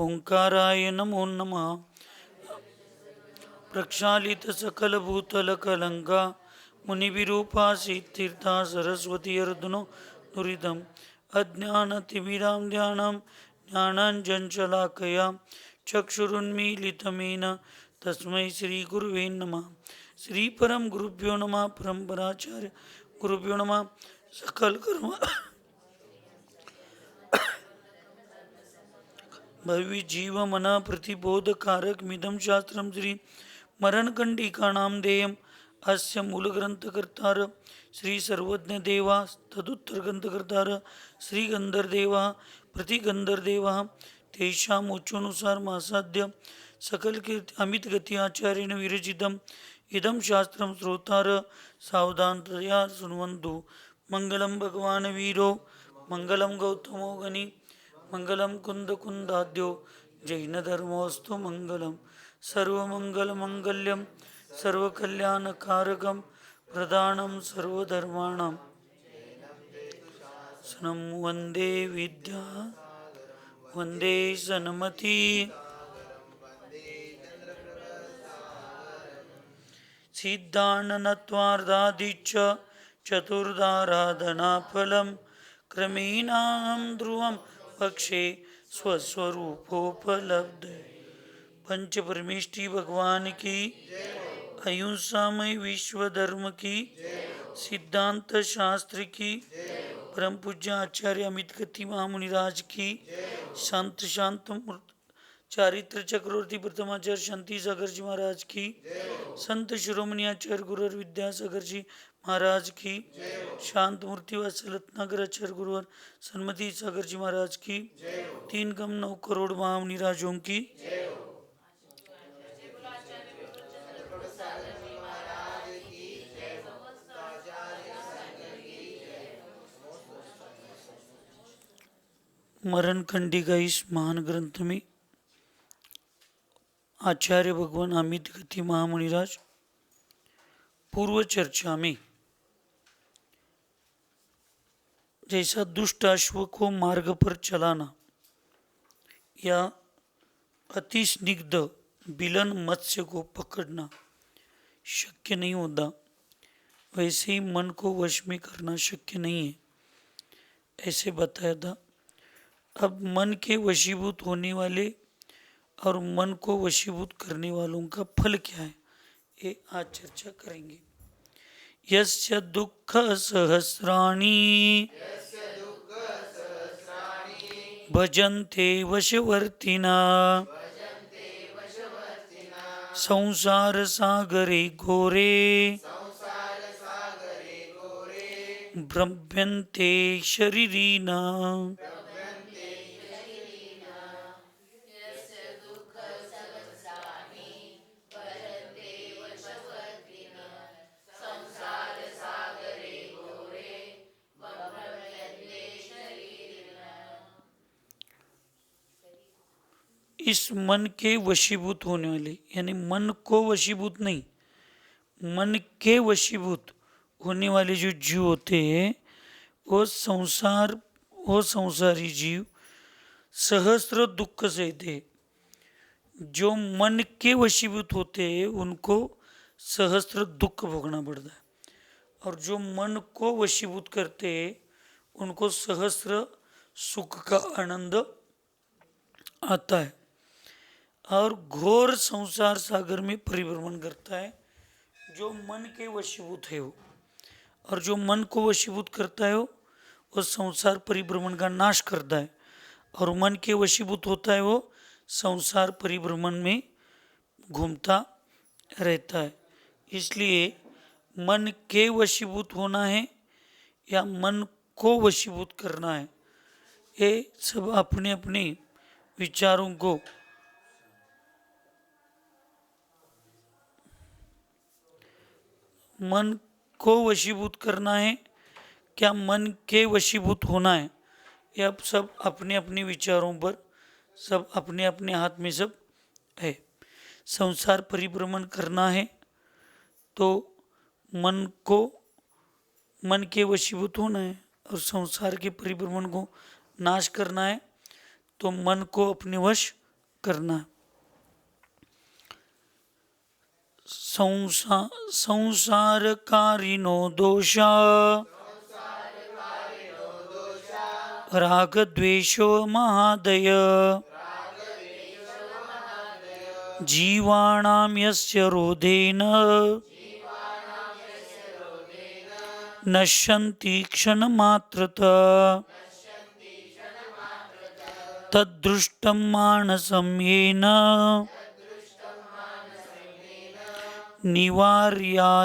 ओंकाराय नमो नमः। प्रक्षालित सकल भूतल कलंका मुनिविरूपासीतीर्था सरस्वती अर्जुनो दुरिदम् अज्ञानतिमिरां ध्यानं ज्ञानाञ्जनशलाकया चक्षुरुन्मीलितमेन तस्मै श्रीगुरुवे नमः। श्रीपरम गुरुभ्यो नमः। परम्पराचार्य गुरुभ्यो नमः। सकल कर्म भवि जीव मना प्रतिबोधकारक मिदं शास्त्रं श्री मरणकंडिकानां देयम् अस्य मूलग्रंथकर्तार श्री सर्वज्ञ देवा तदुत्तर ग्रंथकर्तार श्री गंधर्देवा प्रतिगंधर्देवा तेषाम् उच्चानुसार मासाद्य सकल कीर्ति अमित गति आचार्येण विरचितम् इदं शास्त्रं श्रोतार सावधानतया शृण्वन्तु। मंगलम भगवान वीरो मंगलम गौतमो गनि मंगलम कुंद कुंदाद्यो जैन धर्मोस्तु मंगलम सर्वमंगल मंगल्यम सर्वकल्याणकारकम प्रदानं सर्वधर्माणां सनं वंदे विद्या वंदे सन्मति। सिद्धान्नत्वार्धादिच्च चतुर्धाराधनाफलं क्रमेणाहं ध्रुवं पक्षे स्वस्वरूपोपलब्धे। पंच परमेष्टि भगवान की, अहिंसामय विश्व धर्म की, सिद्धांत शास्त्र की, परम पूज्य आचार्य अमित गति महामुनिराज की, शांत शांत चारित्र चक्रवर्ती प्रथमाचार्य शांति सागर जी महाराज की, संत शिरोमणि आचार्य गुरुवर विद्यासागर जी महाराज की, शांत मूर्ति वात्सल रत्नाकर आचार्य गुरुवर सन्मति सागर जी महाराज की, 3,9 करोड़ महामुनिराजों की। मरण खंडिका इस महान ग्रंथ में आचार्य भगवान अमित गति महामुनिराज पूर्व चर्चा में जैसा दुष्ट अश्व को मार्ग पर चलाना या अति स्निग्ध बिलन मत्स्य को पकड़ना शक्य नहीं होता, वैसे ही मन को वश में करना शक्य नहीं है, ऐसे बताया था। अब मन के वशीभूत होने वाले और मन को वशीभूत करने वालों का फल क्या है, ये आज चर्चा करेंगे। यस्य दुःख सहस्राणि भजन्ते वशवर्तिना संसार सागरे घोरे भ्रम्यन्ते शरीरिणा। इस मन के वशीभूत होने वाले, यानी मन को वशीभूत नहीं, मन के वशीभूत होने वाले जो जीव होते हैं वो संसारी जीव सहस्र दुख सहते। जो मन के वशीभूत होते हैं उनको सहस्र दुख भोगना पड़ता है, और जो मन को वशीभूत करते हैं उनको सहस्र सुख का आनंद आता है। और घोर संसार सागर में परिभ्रमण करता है जो मन के वशीभूत है वो, और जो मन को वशीभूत करता है वो संसार परिभ्रमण का नाश करता है, और मन के वशीभूत होता है वो संसार परिभ्रमण में घूमता रहता है। इसलिए मन के वशीभूत होना है या मन को वशीभूत करना है, ये सब अपने अपने विचारों को मन को वशीभूत करना है क्या मन के वशीभूत होना है, यह सब अपने अपने विचारों पर, सब अपने अपने हाथ में सब है। संसार परिभ्रमण करना है तो मन के वशीभूत होना है, और संसार के परिभ्रमण को नाश करना है तो मन को अपने वश करना। संसारकारिणो दोषा रागद्वेषो महादय जीवाणां यस्य रोधेन नश्यन्ति क्षणमात्रतः तद्दृष्टं मानसं येन निवार्याशुभवृत्तितः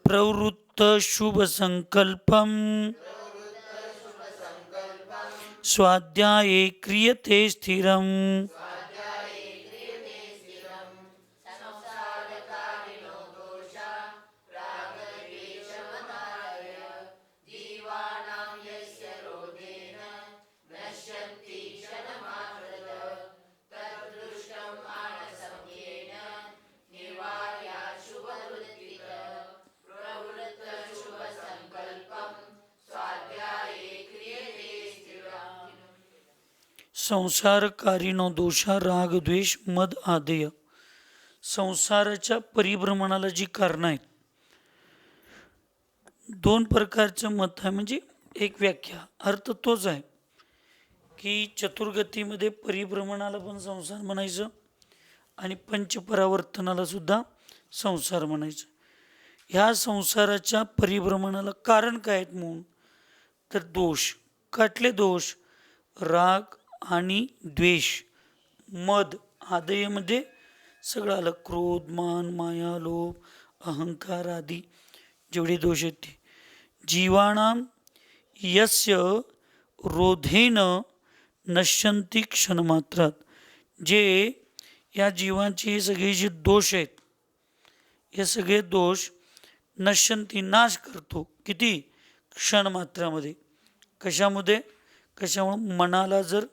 प्रवृत्तशुभसंकल्पं स्वाध्याये क्रियते स्थिरम्। संसारकारिणो दोषा राग द्वेष मद आदेय. संसाराच्या परिभ्रमणाला जी कारणं आहेत, दोन प्रकारचं मत आहे. म्हणजे एक व्याख्या, अर्थ तोच आहे की चतुर्गतीमध्ये परिभ्रमणाला पण संसार म्हणायचं आणि पंचपरावर्तनाला सुद्धा संसार म्हणायचं. ह्या संसाराच्या परिभ्रमणाला कारण काय आहेत म्हणून तर दोष. काटले दोष? राग आणि द्वेष, मद आदयमध्ये सगळं आलं. क्रोध, मान, माया, लोभ, अहंकार आदी जेवढे दोष आहेत ते. जीवाणाम यस्य रोधेन नश्यन्ति क्षणमात्रात. जे या जीवांचे सगळे जे दोष आहेत, हे सगळे दोष नश्यन्ति नाश करतो. किती? क्षणमात्रामध्ये. कशामुळे? कशामुळे? मनाला जर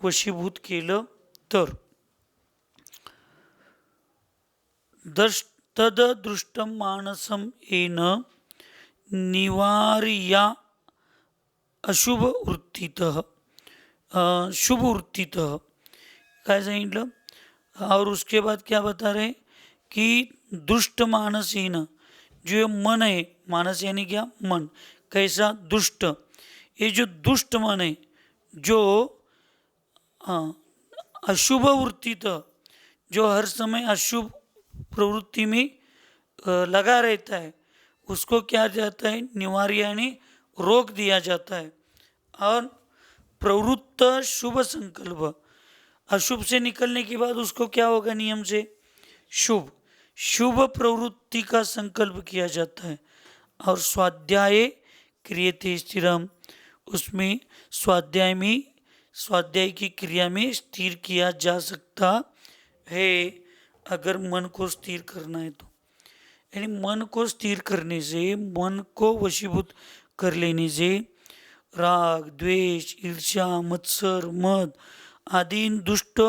वशीभूत केलं तर. तददृष्टं मानसं येन निवार्या अशुभवृत्तितः शुभवृत्तितः. काय सांगितलं? और उसके बाद क्या बता रहे कि दुष्ट मानस येन, जो मन है, मानस यानी क्या? मन. कैसा? दुष्ट. ये जो दुष्ट मन है, जो अशुभ वृत्तित, जो हर समय अशुभ प्रवृत्ति में लगा रहता है, उसको क्या जाता है? निवार्य यानी रोक दिया जाता है. और प्रवृत्त शुभ संकल्प, अशुभ से निकलने के बाद उसको क्या होगा? नियम से शुभ, शुभ प्रवृत्ति का संकल्प किया जाता है. और स्वाध्याय क्रियते स्थिरम, उसमें स्वाध्याय में, स्वाध्याय की क्रिया में स्थिर किया जा सकता है अगर मन को स्थिर करना है तो. यानी मन को स्थिर करने से, मन को वशीभूत कर लेने से राग, द्वेष, ईर्ष्या, मत्सर, मद आदि इन दुष्ट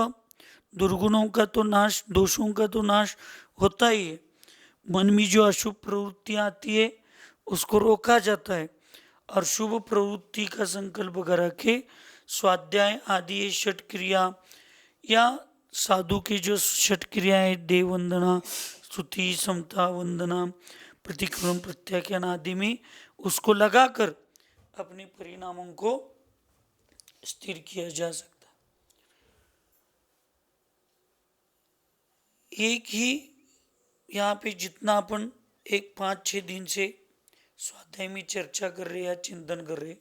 दुर्गुणों का तो नाश, दोषों का तो नाश होता ही है. मन में जो अशुभ प्रवृत्तियाँ आती है उसको रोका जाता है. और शुभ प्रवृत्ति का संकल्प करा के स्वाध्याय आदि ये षट क्रिया, या साधु की जो षट क्रियाएं, देव वंदना, स्तुति, समता, वंदना, प्रतिक्रमण, प्रत्याख्यान आदि में उसको लगाकर अपने परिणामों को स्थिर किया जा सकता है. एक ही यहाँ पे जितना अपन एक 5-6 दिन से स्वाध्याय में चर्चा कर रहे या चिंतन कर रहे,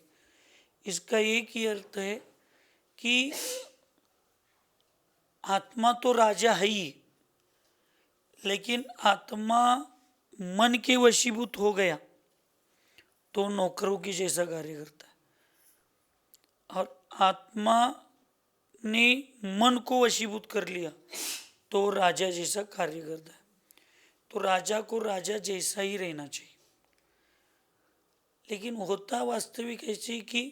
इसका एक ही अर्थ है कि आत्मा तो राजा है ही, लेकिन आत्मा मन के वशीभूत हो गया तो नौकरों की जैसा कार्य करता है. और आत्मा ने मन को वशीभूत कर लिया तो राजा जैसा कार्य करता है. तो राजा को राजा जैसा ही रहना चाहिए. लेकिन होता वास्तविक ऐसे कि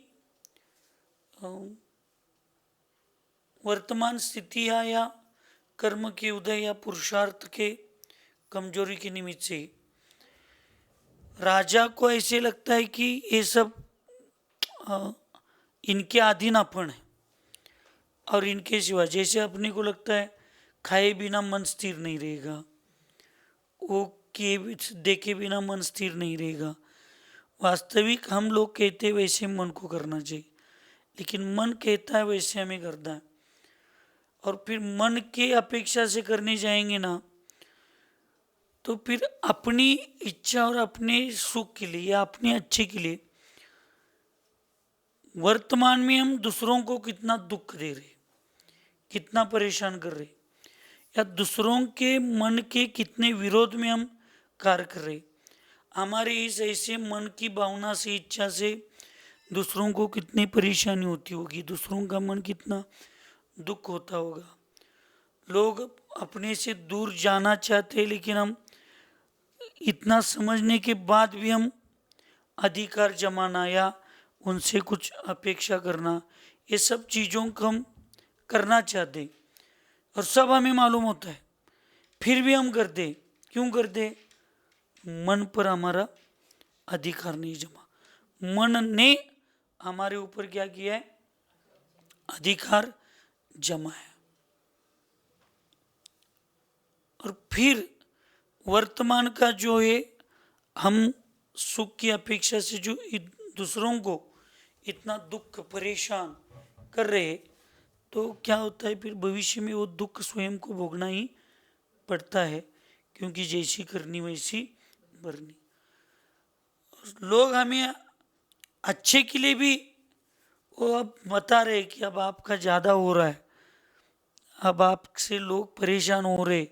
वर्तमान स्थिति या कर्म के उदय या पुरुषार्थ के कमजोरी के निमित्त से राजा को ऐसे लगता है कि ये सब अ, इनके अधीन अपन है, और इनके सिवा, जैसे अपने को लगता है खाए बिना मन स्थिर नहीं रहेगा, वो किए देखे बिना मन स्थिर नहीं रहेगा। वास्तविक हम लोग कहते हैं वैसे मन को करना चाहिए, लेकिन मन कहता है वैसे हमें करना है। और फिर मन के अपेक्षा से करने जाएंगे ना, तो फिर अपनी इच्छा और अपने सुख के लिए या अपने अच्छे के लिए वर्तमान में हम दूसरों को कितना दुख दे रहे, कितना परेशान कर रहे, या दूसरों के मन के कितने विरोध में हम कार्य कर रहे। हमारे इस ऐसे मन की भावना से, इच्छा से दूसरों को कितनी परेशानी होती होगी, दूसरों का मन कितना दुख होता होगा। लोग अपने से दूर जाना चाहते हैं, लेकिन हम इतना समझने के बाद भी हम अधिकार जमाना या उनसे कुछ अपेक्षा करना, ये सब चीज़ों को हम करना चाहते, और सब हमें मालूम होता है, फिर भी हम करते। क्यों करते? मन पर हमारा अधिकार नहीं जमा, मन ने हमारे ऊपर क्या किया है? अधिकार जमा है। और फिर वर्तमान का जो है, हम सुख की अपेक्षा से जो दूसरों को इतना दुख परेशान कर रहे, तो क्या होता है फिर भविष्य में वो दुख स्वयं को भोगना ही पड़ता है, क्योंकि जैसी करनी वैसी भरनी। लोग हमें अच्छे के लिए भी वो अब बता रहे कि अब आपका ज़्यादा हो रहा है, अब आपसे लोग परेशान हो रहे,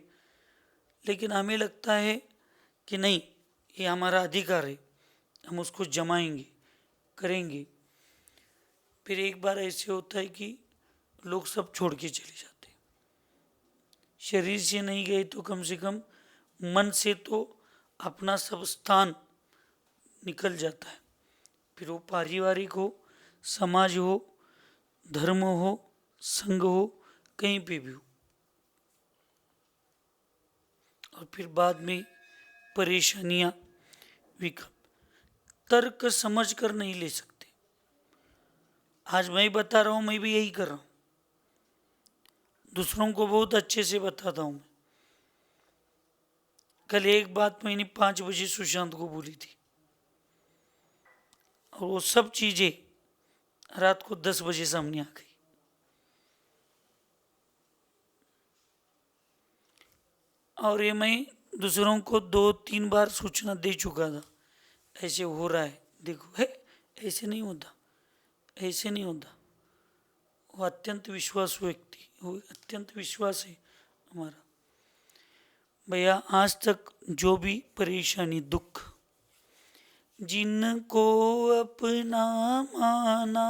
लेकिन हमें लगता है कि नहीं, ये हमारा अधिकार है, हम उसको जमाएंगे, करेंगे। फिर एक बार ऐसे होता है कि लोग सब छोड़ के चले जाते, शरीर से नहीं गए तो कम से कम मन से तो अपना सब स्थान निकल जाता है। फिर वो पारिवारिक हो, समाज हो, धर्म हो, संघ हो, कहीं पे भी हो, और फिर बाद में परेशानियां विकल्प तर्क समझ कर नहीं ले सकते। आज मैं बता रहा हूं, मैं भी यही कर रहा हूं, दूसरों को बहुत अच्छे से बताता हूं मैं। कल एक बात मैंने 5 बजे सुशांत को बोली थी, और वो सब चीजें रात को 10 बजे सामने आ गई। और ये मैं दूसरों को 2-3 बार सूचना दे चुका था, ऐसे हो रहा है, देखो है, ऐसे नहीं होता, ऐसे नहीं होता। वो अत्यंत विश्वास व्यक्ति, वो अत्यंत विश्वास है हमारा। भैया आज तक जो भी परेशानी दुख जिनको अपना माना,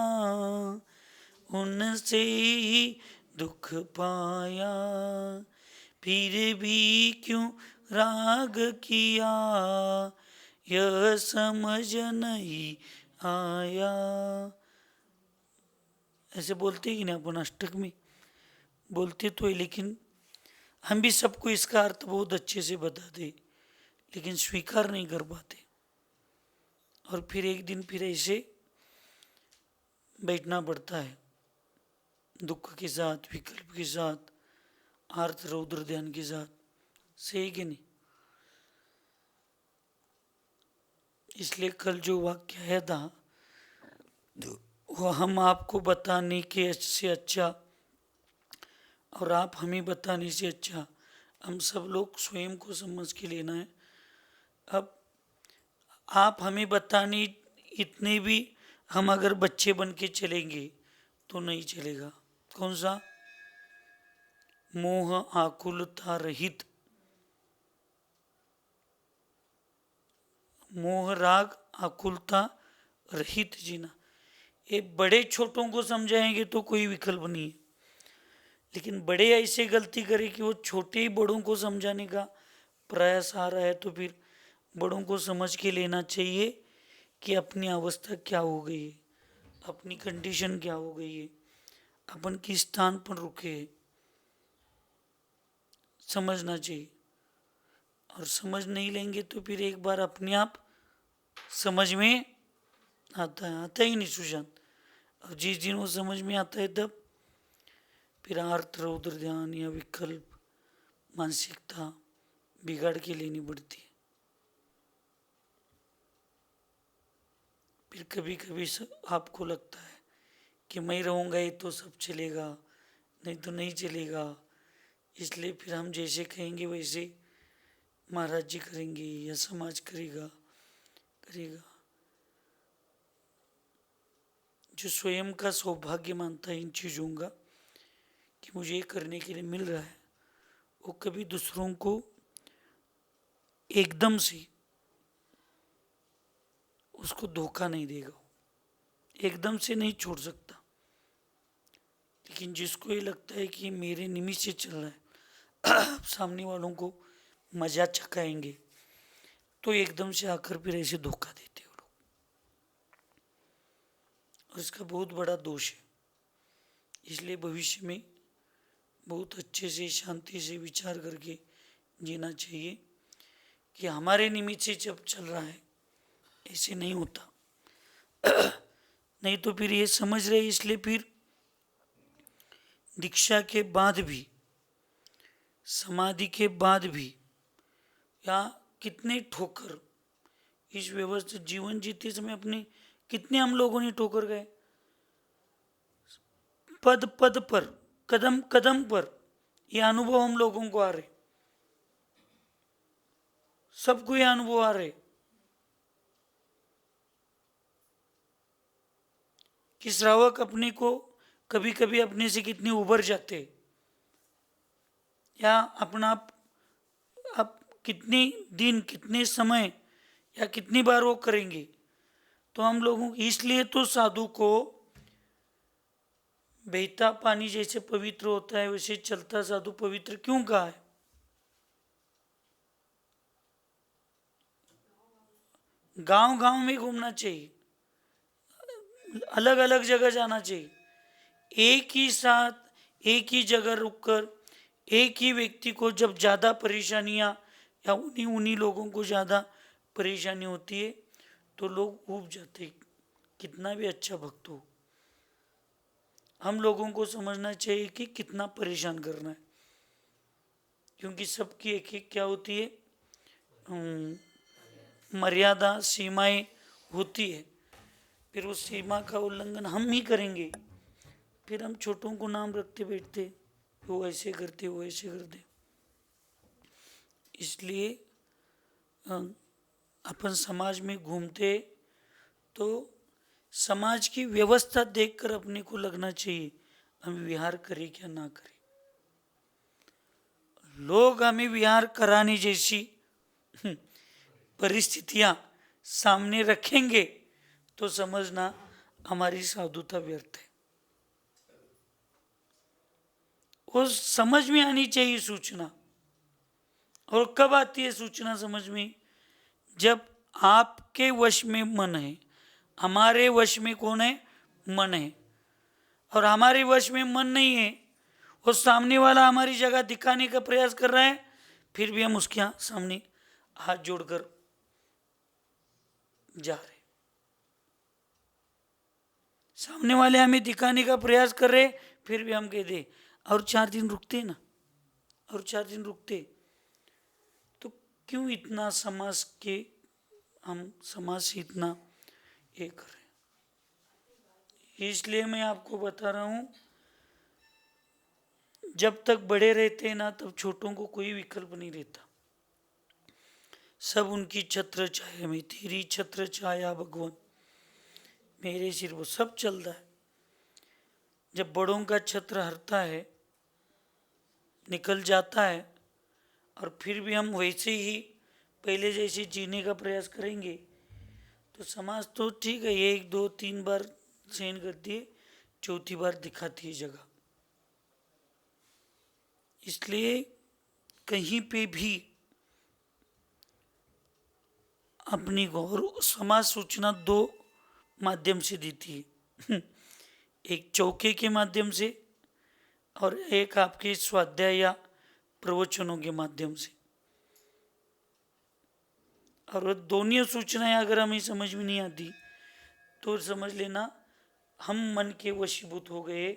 उनसे ही दुख पाया, फिर भी क्यों राग किया, यह समझ नहीं आया। ऐसे बोलते ही नहीं अपन, अष्टक में बोलते तो है, लेकिन हम भी सबको इसका अर्थ बहुत अच्छे से बताते, लेकिन स्वीकार नहीं कर पाते। और फिर एक दिन फिर ऐसे बैठना पड़ता है, दुख के साथ, विकल्प के साथ, आर्त रौद्र ध्यान के साथ। सही कि नहीं? इसलिए कल जो वाक्य आया था, वो हम आपको बताने के से अच्छा, और आप हमें बताने से अच्छा, हम सब लोग स्वयं को समझ के लेना है। अब आप हमें बताने इतने भी हम अगर बच्चे बन के चलेंगे तो नहीं चलेगा। कौन सा? मोह आकुलता रहित, मोह राग आकुलता रहित जीना। ये बड़े छोटों को समझाएंगे तो कोई विकल्प नहीं है, लेकिन बड़े ऐसे गलती करें कि वो छोटे ही बड़ों को समझाने का प्रयास आ रहा है, तो फिर बड़ों को समझ के लेना चाहिए कि अपनी अवस्था क्या हो गई है, अपनी कंडीशन क्या हो गई है, अपन किस स्थान पर रुके हैं, समझना चाहिए। और समझ नहीं लेंगे तो फिर एक बार अपने आप समझ में आता ही नहीं सुशांत। और जिस दिन वो समझ में आता है तब फिर अर्थ रौद्र ध्यान या विकल्प मानसिकता बिगाड़ के लेनी पड़ती है। फिर कभी कभी आपको लगता है कि मैं रहूँगा ये तो सब चलेगा, नहीं तो नहीं चलेगा, इसलिए फिर हम जैसे कहेंगे वैसे महाराज जी करेंगे या समाज करेगा। जो स्वयं का सौभाग्य मानता है इन चीज़ों का कि मुझे ये करने के लिए मिल रहा है, वो कभी दूसरों को एकदम से उसको धोखा नहीं देगा, एकदम से नहीं छोड़ सकता। लेकिन जिसको ये लगता है कि मेरे निमित्त से चल रहा है, सामने वालों को मजा चखाएंगे, तो एकदम से आकर फिर ऐसे धोखा देते हैं लोग। और इसका बहुत बड़ा दोष है। इसलिए भविष्य में बहुत अच्छे से शांति से विचार करके जीना चाहिए कि हमारे निमित्त से जब चल रहा है ऐसे नहीं होता। नहीं तो फिर ये समझ रहे, इसलिए फिर दीक्षा के बाद भी, समाधि के बाद भी, या कितने ठोकर इस व्यवस्थित जीवन जीते समय अपने कितने हम लोगों ने ठोकर गए, पद पद पर, कदम कदम पर ये अनुभव हम लोगों को आ रहे, सबको ये अनुभव आ रहे कि श्रावक अपने को कभी कभी अपने से कितने उभर जाते, या अपना आप कितने दिन, कितने समय या कितनी बार वो करेंगे। तो हम लोगों, इसलिए तो साधु को बहता पानी जैसे पवित्र होता है वैसे चलता साधु पवित्र क्यों कहा है? गांव गांव में घूमना चाहिए, अलग अलग जगह जाना चाहिए। एक ही साथ एक ही जगह रुककर एक ही व्यक्ति को जब ज़्यादा परेशानियां या उन्हीं उन्हीं लोगों को ज़्यादा परेशानी होती है तो लोग ऊब जाते, कितना भी अच्छा भक्त हो। हम लोगों को समझना चाहिए कि कितना परेशान करना है, क्योंकि सबकी एक एक क्या होती है, मर्यादा, सीमाएं होती है। फिर उस सीमा का उल्लंघन हम ही करेंगे, फिर हम छोटों को नाम रखते बैठते, वो ऐसे करते, वो ऐसे करते। इसलिए अपन समाज में घूमते तो समाज की व्यवस्था देखकर अपने को लगना चाहिए हम विहार करें क्या ना करें। लोग हमें विहार कराने जैसी परिस्थितियां सामने रखेंगे तो समझना हमारी साधुता व्यर्थ है। वो समझ में आनी चाहिए सूचना। और कब आती है सूचना समझ में? जब आपके वश में मन है, हमारे वश में कौन है? मन है। और हमारे वश में मन नहीं है, वो सामने वाला हमारी जगह दिखाने का प्रयास कर रहा है, फिर भी हम उसके सामने हाथ जोड़कर जा रहे। सामने वाले हमें दिखाने का प्रयास कर रहे, फिर भी हम कहते और 4 दिन रुकते ना, और 4 दिन रुकते। तो क्यों इतना समाज के, हम समाज से इतना ये कर रहे? इसलिए मैं आपको बता रहा हूं, जब तक बड़े रहते हैं ना तब छोटों को कोई विकल्प नहीं रहता। सब उनकी छत्र छाया में, तेरी छत्र छाया भगवान मेरे सिर, वो सब चलता है। जब बड़ों का छत्र हरता है, निकल जाता है, और फिर भी हम वैसे ही पहले जैसे जीने का प्रयास करेंगे तो समाज तो ठीक है, 1 2 3 बार सहन करती है, 4थी बार दिखाती है जगह। इसलिए कहीं पे भी अपनी गौर, समाज सूचना 2 माध्यम से देती है, एक चौके के माध्यम से और एक आपके स्वाध्याय या प्रवचनों के माध्यम से। और दोनों सूचनाएं अगर हमें समझ में नहीं आती तो समझ लेना हम मन के वशीभूत हो गए,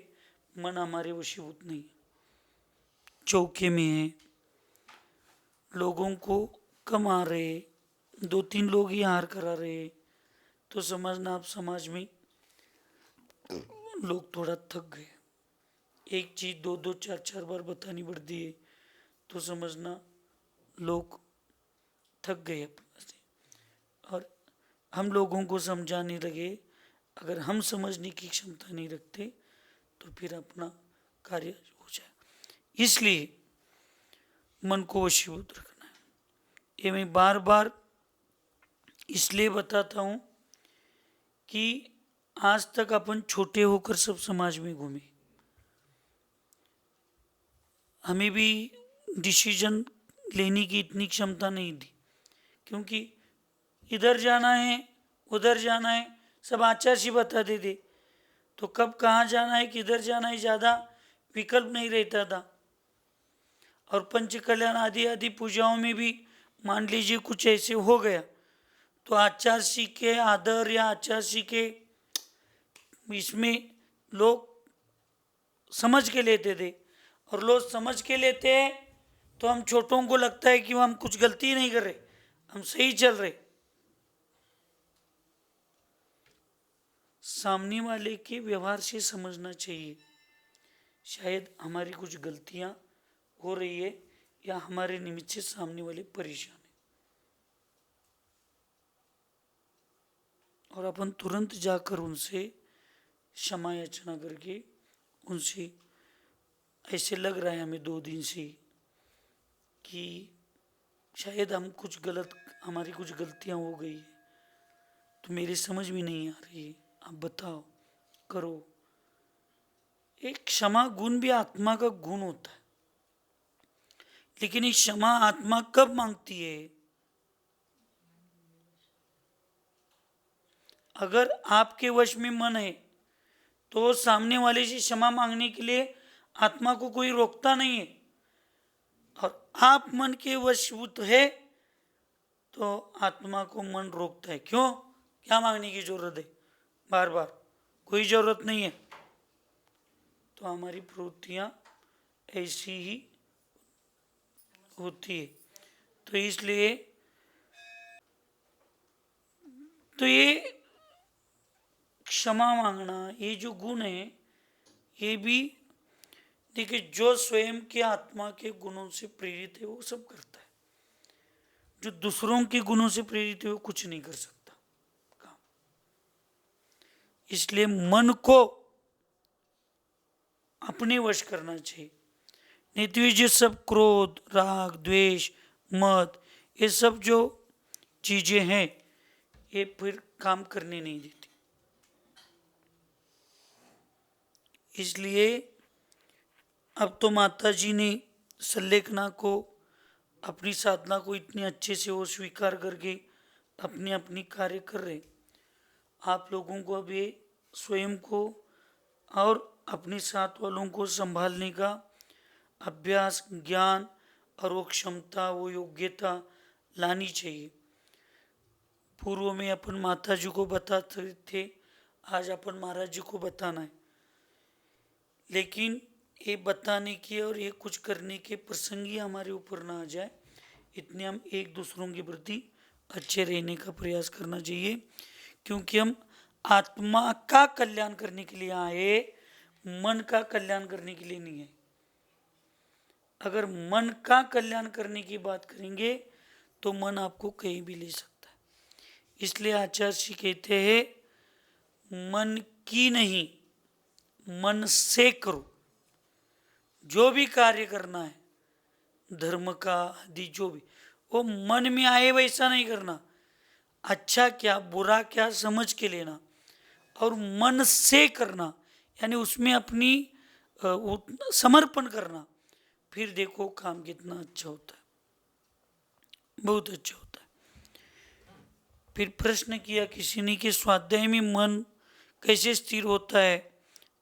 मन हमारे वशीभूत नहीं। चौके में है, लोगों को कम आ रहे, 2-3 लोग ही हार करा रहे, तो समझना आप समाज में लोग थोड़ा थक गए। एक चीज 2-2 4-4 बार बतानी पड़ती है तो समझना लोग थक गए अपने से। और हम लोगों को समझाने लगे, अगर हम समझने की क्षमता नहीं रखते तो फिर अपना कार्य हो जाए। इसलिए मन को वशीभूत रखना है। ये मैं बार बार इसलिए बताता हूँ कि आज तक अपन छोटे होकर सब समाज में घूमे, हमें भी डिसीजन लेने की इतनी क्षमता नहीं थी, क्योंकि इधर जाना है उधर जाना है सब आचार्य जी बताते थे, तो कब कहाँ जाना है किधर जाना है ज़्यादा विकल्प नहीं रहता था। और पंच कल्याण आदि आदि पूजाओं में भी मान लीजिए कुछ ऐसे हो गया तो आचार्य जी के आदर या आचार्य जी के इसमें लोग समझ के लेते थे, और लोग समझ के लेते हैं तो हम छोटों को लगता है कि हम कुछ गलती नहीं कर रहे, हम सही चल रहे। सामने वाले के व्यवहार से समझना चाहिए शायद हमारी कुछ गलतियां हो रही है या हमारे निमित्त से सामने वाले परेशान है, और अपन तुरंत जाकर उनसे क्षमा याचना करके उनसे, ऐसे लग रहा है हमें 2 दिन से कि शायद हम कुछ गलत, हमारी कुछ गलतियां हो गई है तो मेरे समझ में नहीं आ रही है, आप बताओ करो। एक क्षमा गुण भी आत्मा का गुण होता है, लेकिन ये क्षमा आत्मा कब मांगती है? अगर आपके वश में मन है तो सामने वाले से क्षमा मांगने के लिए आत्मा को कोई रोकता नहीं है, और आप मन के वशभूत है तो आत्मा को मन रोकता है। क्यों? क्या मांगने की जरूरत है बार बार? कोई जरूरत नहीं है। तो हमारी प्रवृत्तियां ऐसी ही होती है। तो इसलिए तो ये क्षमा मांगना ये जो गुण है ये भी देखिए जो स्वयं के आत्मा के गुणों से प्रेरित है वो सब करता है, जो दूसरों के गुणों से प्रेरित है वो कुछ नहीं कर सकता काम। इसलिए मन को अपने वश करना चाहिए, नहीं तो ये सब क्रोध राग द्वेष मद ये सब जो चीजें हैं ये फिर काम करने नहीं देती। इसलिए अब तो माता जी ने संलेखना को अपनी साधना को इतने अच्छे से वो स्वीकार करके अपने अपनी कार्य कर रहे। आप लोगों को अब ये स्वयं को और अपने साथ वालों को संभालने का अभ्यास ज्ञान और वो क्षमता वो योग्यता लानी चाहिए। पूर्व में अपन माता जी को बताते थे, आज अपन महाराज जी को बताना है, लेकिन ये बताने की और ये कुछ करने के प्रसंग ही हमारे ऊपर ना आ जाए, इतने हम एक दूसरों के प्रति अच्छे रहने का प्रयास करना चाहिए, क्योंकि हम आत्मा का कल्याण करने के लिए आए, मन का कल्याण करने के लिए नहीं है। अगर मन का कल्याण करने की बात करेंगे तो मन आपको कहीं भी ले सकता है। इसलिए आचार्य जी कहते हैं मन की नहीं मन से करो, जो भी कार्य करना है धर्म का आदि जो भी, वो मन में आए वैसा नहीं करना, अच्छा क्या बुरा क्या समझ के लेना और मन से करना, यानी उसमें अपनी समर्पण करना। फिर देखो काम कितना अच्छा होता है, बहुत अच्छा होता है। फिर प्रश्न किया किसी ने कि स्वाध्याय में मन कैसे स्थिर होता है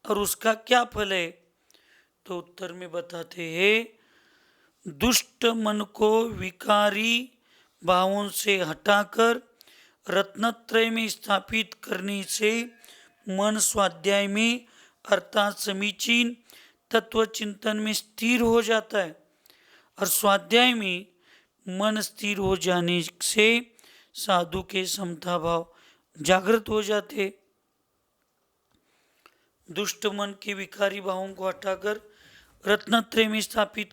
और उसका क्या फल है, तो उत्तर में बताते हैं दुष्ट मन को विकारी भावों से हटाकर रत्नत्रय में स्थापित करने से मन स्वाध्याय में अर्थात समीचीन तत्व चिंतन में स्थिर हो जाता है। और स्वाध्याय में मन स्थिर हो जाने से साधु के समता भाव जागृत हो जाते। दुष्ट मन के विकारी भावों को हटाकर रत्नत्रय में स्थापित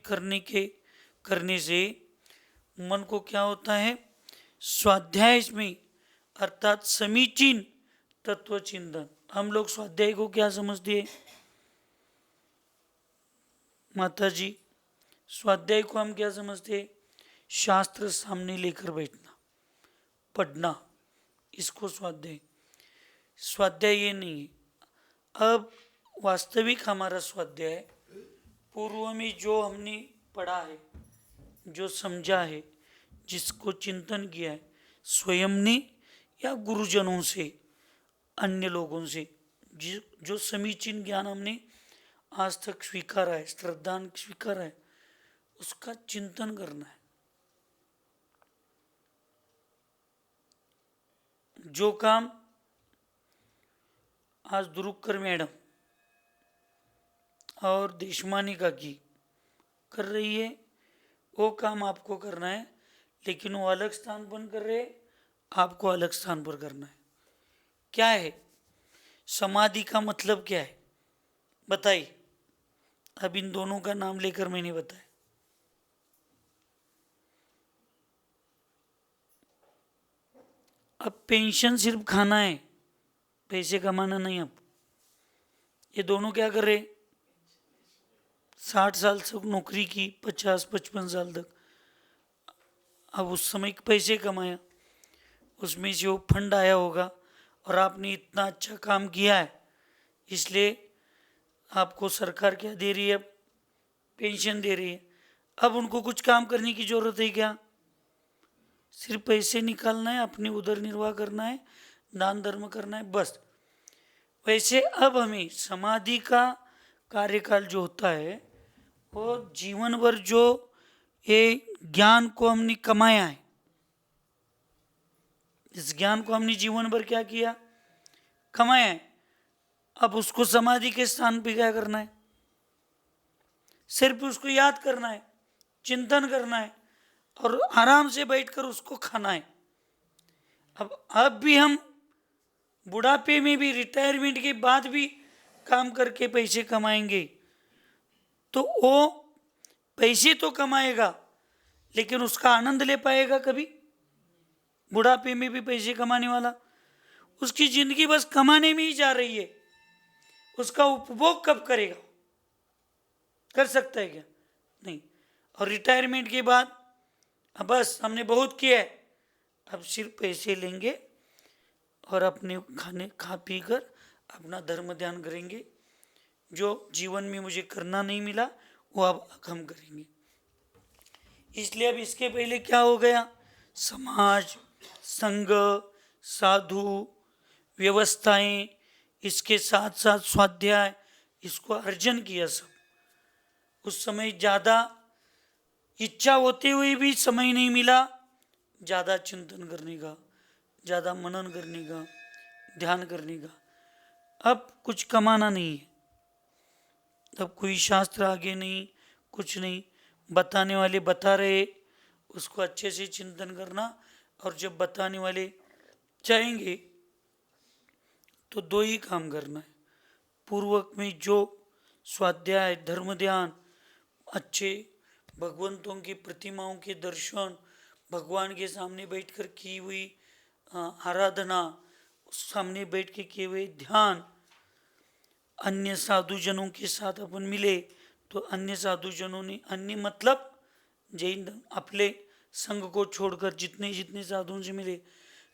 करने से मन को क्या होता है, स्वाध्याय में अर्थात समीचीन तत्व चिंतन। हम लोग स्वाध्याय को क्या समझते हैं माता जी? स्वाध्याय को हम क्या समझते हैं? शास्त्र सामने लेकर बैठना, पढ़ना, इसको स्वाध्याय। स्वाध्याय ये नहीं है। अब वास्तविक हमारा स्वाध्याय पूर्व में जो हमने पढ़ा है, जो समझा है, जिसको चिंतन किया है स्वयं ने या गुरुजनों से, अन्य लोगों से, जो समीचीन ज्ञान हमने आज तक स्वीकारा है, श्रद्धा स्वीकारा है, उसका चिंतन करना है। जो काम आज दुरुक्कर मैडम और देशमानी काकी कर रही है, वो काम आपको करना है, लेकिन वो अलग स्थान पर कर रहे, आपको अलग स्थान पर करना है। क्या है समाधि का मतलब? क्या है बताइए? अब इन दोनों का नाम लेकर मैंने बताया। अब पेंशन सिर्फ खाना है, पैसे कमाना नहीं। अब ये दोनों क्या कर रहे? 60 साल तक नौकरी की, 50-55 साल तक। अब उस समय पैसे कमाया, उसमें से वो फंड आया होगा और आपने इतना अच्छा काम किया है, इसलिए आपको सरकार क्या दे रही है? अब पेंशन दे रही है। अब उनको कुछ काम करने की जरूरत है क्या? सिर्फ पैसे निकालना है, अपनी उदर निर्वाह करना है, दान धर्म करना है, बस। वैसे अब हमें समाधि का कार्यकाल जो होता है, वो जीवन भर जो ये ज्ञान को हमने कमाया है, इस ज्ञान को हमने जीवन भर क्या किया? कमाया है। अब उसको समाधि के स्थान पे क्या करना है? सिर्फ उसको याद करना है, चिंतन करना है और आराम से बैठकर उसको खाना है। अब भी हम बुढ़ापे में भी, रिटायरमेंट के बाद भी काम करके पैसे कमाएंगे, तो वो पैसे तो कमाएगा, लेकिन उसका आनंद ले पाएगा कभी? बुढ़ापे में भी पैसे कमाने वाला, उसकी जिंदगी बस कमाने में ही जा रही है, उसका उपभोग कब करेगा? कर सकता है क्या? नहीं। और रिटायरमेंट के बाद अब बस हमने बहुत किया है, अब सिर्फ पैसे लेंगे और अपने खा पी कर अपना धर्म ध्यान करेंगे। जो जीवन में मुझे करना नहीं मिला वो अब हम करेंगे। इसलिए अब इसके पहले क्या हो गया? समाज, संघ, साधु, व्यवस्थाएं, इसके साथ साथ स्वाध्याय, इसको अर्जन किया सब। उस समय ज़्यादा इच्छा होते हुए भी समय नहीं मिला ज़्यादा चिंतन करने का, ज़्यादा मनन करने का, ध्यान करने का। अब कुछ कमाना नहीं है, अब कोई शास्त्र आगे नहीं, कुछ नहीं, बताने वाले बता रहे, उसको अच्छे से चिंतन करना। और जब बताने वाले चाहेंगे तो दो ही काम करना है। पूर्वक में जो स्वाध्याय, धर्म ध्यान, अच्छे भगवंतों की प्रतिमाओं के दर्शन, भगवान के सामने बैठकर की हुई आराधना, सामने बैठ के किए हुए ध्यान, अन्य साधुजनों के साथ अपन मिले तो अन्य साधुजनों ने, अन्य मतलब जैन अपने संघ को छोड़कर जितने जितने साधुओं से मिले,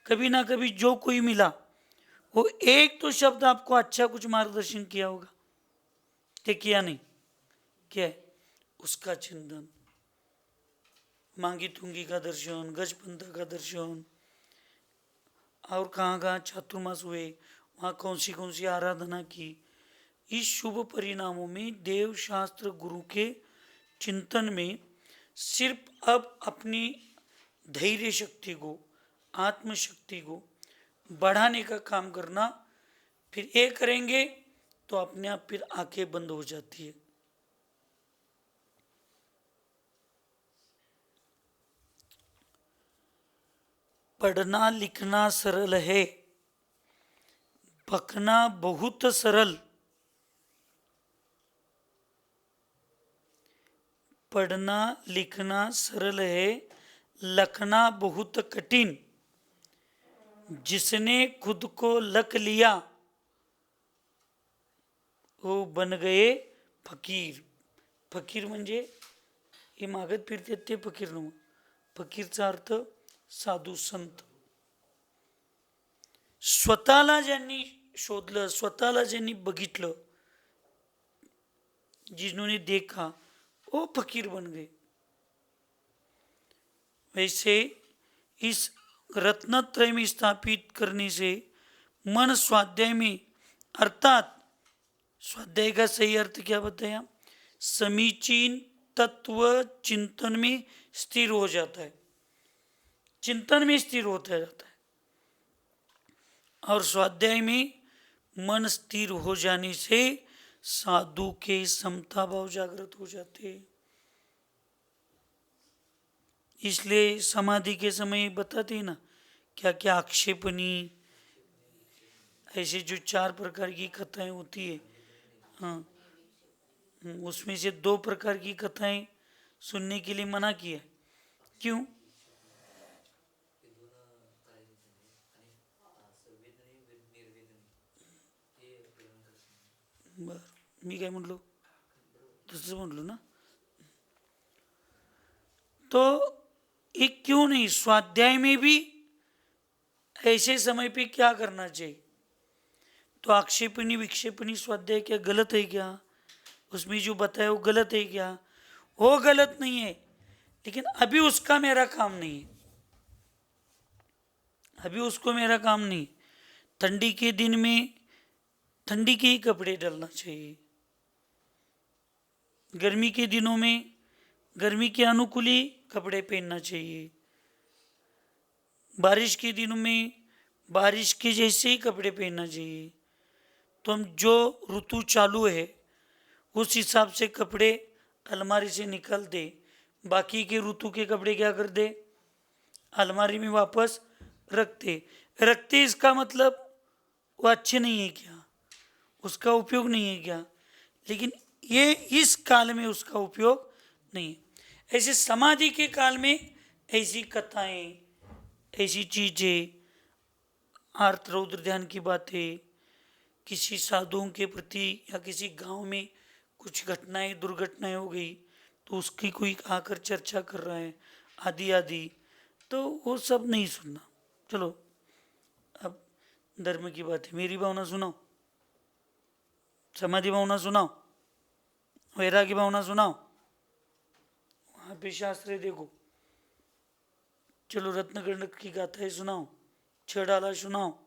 कभी ना कभी जो कोई मिला वो एक तो शब्द आपको अच्छा कुछ मार्गदर्शन किया होगा, क्या किया? नहीं क्या है? उसका चिंतन, मांगी तुंगी का दर्शन, गजपंथा का दर्शन, और कहाँ कहाँ चातुर्मास हुए, वहाँ कौन सी आराधना की। इस शुभ परिणामों में देव शास्त्र गुरु के चिंतन में सिर्फ अब अपनी धैर्य शक्ति को, आत्मशक्ति को बढ़ाने का काम करना। फिर ये करेंगे तो अपने आप फिर आंखें बंद हो जाती है। पढ़ना लिखना सरल है, पकना बहुत सरल। पढ़ना लिखना सरल है, लखना बहुत कठिन। जिसने खुद को लख लिया वो बन गए फकीर। फकीर म्हणजे हे मागत फिरते ते फकीर नव्हे. फकीरचा अर्थ साधू संत. स्वतःला ज्यांनी शोधलं, स्वतःला ज्यांनी बघितलं, जिन्होंने देखा वो फकीर बन गए. वैसे इस रत्नत्रय में स्थापित करने से मन स्वाध्याय में, अर्थात स्वाध्याय का सही अर्थ क्या बताया, समीचीन तत्व चिंतन में स्थिर हो जाता है, चिंतन में स्थिर होता जाता है. और स्वाध्याय में मन स्थिर हो जाने से साधु के समता भाव जागृत हो जाते हैं. इसलिए समाधि के समय बताते हैं ना क्या क्या आक्षेपणी, ऐसे जो 4 प्रकार की कथाएं होती है, हाँ, उसमें से 2 प्रकार की कथाएं सुनने के लिए मना किया. क्यों? बर, मी काय म्हटलो तसंच म्हटलो ना. तो एक क्यों नहीं, स्वाध्याय में भी ऐसे समय पे क्या करना चाहिए. तो आक्षेपणी विक्षेपणी स्वाध्याय क्या गलत है क्या, उसमें जो बताया वो गलत है क्या? वो गलत नहीं है, लेकिन अभी उसका मेरा काम नहीं है, अभी उसको मेरा काम नहीं. ठंडी के दिन में ठंडी के ही कपड़े डालना चाहिए, गर्मी के दिनों में गर्मी के अनुकूल ही कपड़े पहनना चाहिए, बारिश के दिनों में बारिश के जैसे ही कपड़े पहनना चाहिए. तो हम जो ऋतु चालू है उस हिसाब से कपड़े अलमारी से निकाल दे, बाकी के ऋतु के कपड़े क्या कर दे, अलमारी में वापस रखते. रखते इसका मतलब वो अच्छे नहीं है क्या, उसका उपयोग नहीं है क्या, लेकिन ये इस काल में उसका उपयोग नहीं है. ऐसे समाधि के काल में ऐसी कथाएं, ऐसी चीजें, आर्त रौद्र ध्यान की बातें, किसी साधुओं के प्रति या किसी गांव में कुछ घटनाएं दुर्घटनाएं हो गई तो उसकी कोई आकर चर्चा कर रहा है आदि आदि, तो वो सब नहीं सुनना. चलो अब धर्म की बात है, मेरी भावना सुनाओ, समाधि भावना सुनाओ, वैराग्य भावना सुनाओ, वहां पे शास्त्र देखो. चलो रत्नगंड की गाथाएं सुनाओ, छेड़ाला सुनाओ.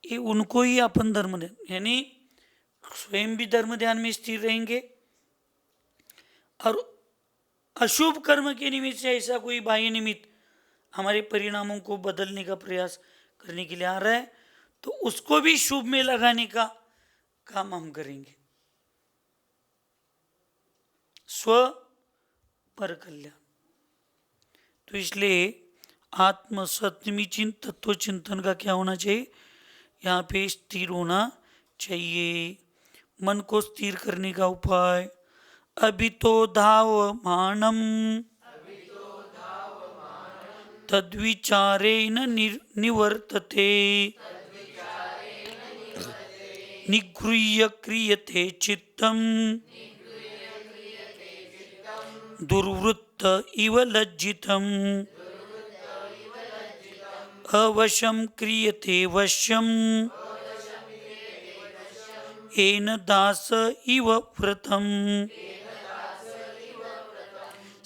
ये उनको ही अपन धर्म ध्यान, यानी स्वयं भी धर्म ध्यान में स्थिर रहेंगे और अशुभ कर्म के निमित्त से ऐसा कोई बाह्य निमित्त हमारे परिणामों को बदलने का प्रयास करने के लिए आ रहा है तो उसको भी शुभ में लगाने का काम हम करेंगे. स्व पर कल्याण. तो इसलिए आत्म सत्यमी तत्व चिंतन का क्या होना चाहिए, यहाँ पे स्थिर होना चाहिए. मन को स्थिर करने का उपाय, अभी तो धावमानम तद्विचारेण निवर्तते निगृह्य क्रियते चित्तम दुर्वृत्त इव लज्जितम अवशम क्रियते वश्यम येन दास इव व्रतम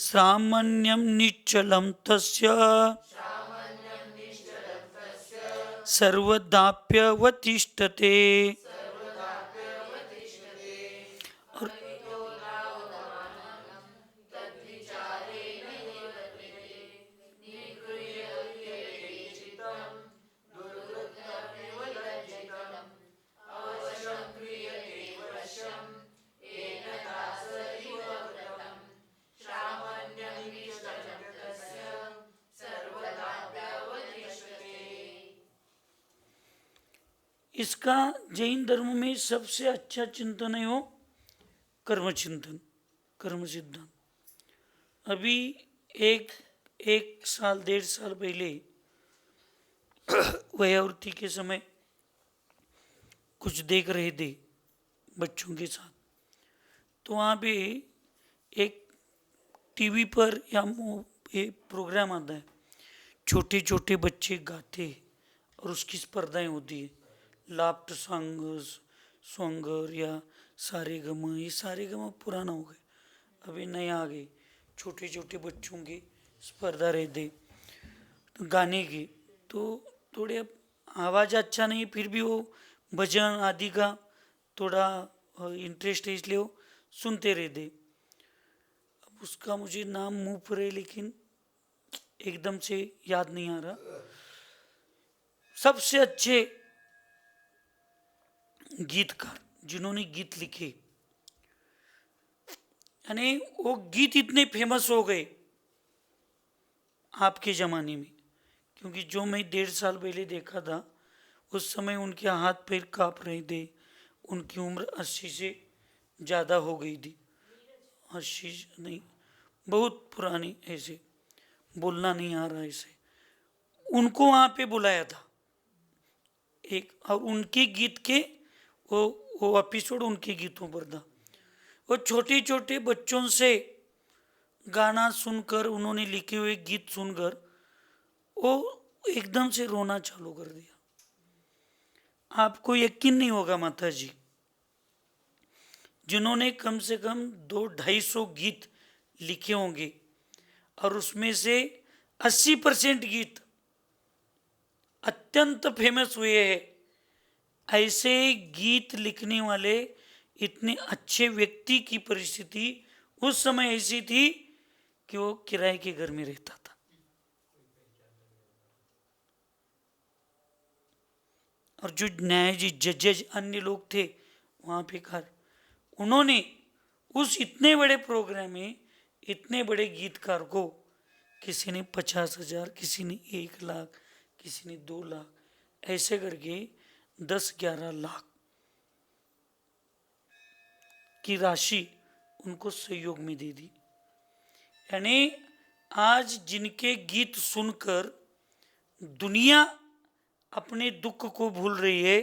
सामान्यं निश्चलं तस्य सर्वदाप्यवतिष्ठते. और इसका जैन धर्म में सबसे अच्छा चिंतन है वो कर्म चिंतन, कर्म सिद्धांत। अभी एक एक साल 1.5 साल पहले वयावृत्ति के समय कुछ देख रहे थे बच्चों के साथ, तो वहाँ पे एक टीवी पर या एक प्रोग्राम आता है, छोटे छोटे बच्चे गाते और उसकी स्पर्धाएं होती है, लाफ्ट सॉन्गर या सारे गम। ये सारे गम पुराना हो गए, अभी नए आ गए। छोटे छोटे बच्चों की स्पर्धा रहते तो गाने की, तो थोड़े आवाज़ अच्छा नहीं, फिर भी वो भजन आदि का थोड़ा इंटरेस्ट है, इसलिए वो सुनते रहते। अब उसका मुझे नाम मुंह पर है लेकिन एकदम से याद नहीं आ रहा। सबसे अच्छे गीतकार जिन्होंने गीत लिखे, यानी वो गीत इतने फेमस हो गए आपके ज़माने में, क्योंकि जो मैं 1.5 साल पहले देखा था उस समय उनके हाथ पैर काँप रहे थे, उनकी उम्र 80 से ज़्यादा हो गई थी। 80 नहीं, बहुत पुरानी, ऐसे बोलना नहीं आ रहा ऐसे। उनको वहाँ पे बुलाया था एक, और उनके गीत के वो एपिसोड उनके गीतों पर था। वो छोटे छोटे बच्चों से गाना सुनकर, उन्होंने लिखे हुए गीत सुनकर वो एकदम से रोना चालू कर दिया। आपको यकीन नहीं होगा माता जी, जिन्होंने कम से कम 200-250 गीत लिखे होंगे और उसमें से 80% गीत अत्यंत फेमस हुए हैं, ऐसे गीत लिखने वाले इतने अच्छे व्यक्ति की परिस्थिति उस समय ऐसी थी कि वो किराए के घर में रहता था। और जो न्यायाधीश जजेज अन्य लोग थे वहाँ पे घर, उन्होंने उस इतने बड़े प्रोग्राम में इतने बड़े गीतकार को, किसी ने 50,000, किसी ने 1 लाख, किसी ने 2 लाख, ऐसे करके 10-11 लाख की राशि उनको सहयोग में दे दी। यानी आज जिनके गीत सुनकर दुनिया अपने दुख को भूल रही है,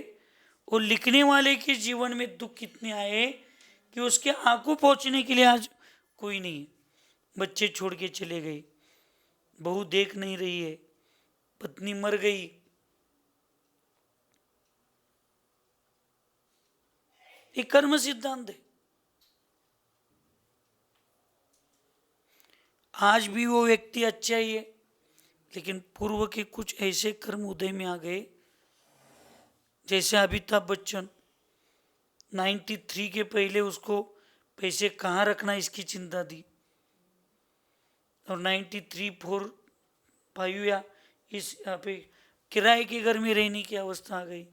वो लिखने वाले के जीवन में दुख कितने आए कि उसके आंखों पहुंचने के लिए आज कोई नहीं है। बच्चे छोड़ के चले गए, बहू देख नहीं रही है, पत्नी मर गई, ये कर्म सिद्धांत है। आज भी वो व्यक्ति अच्छा ही है, लेकिन पूर्व के कुछ ऐसे कर्म उदय में आ गए, जैसे अमिताभ बच्चन 93 के पहले उसको पैसे कहाँ रखना इसकी चिंता थी, और 93, 4, 5 या इस यहाँ पे किराए के घर में रहने की अवस्था आ गई।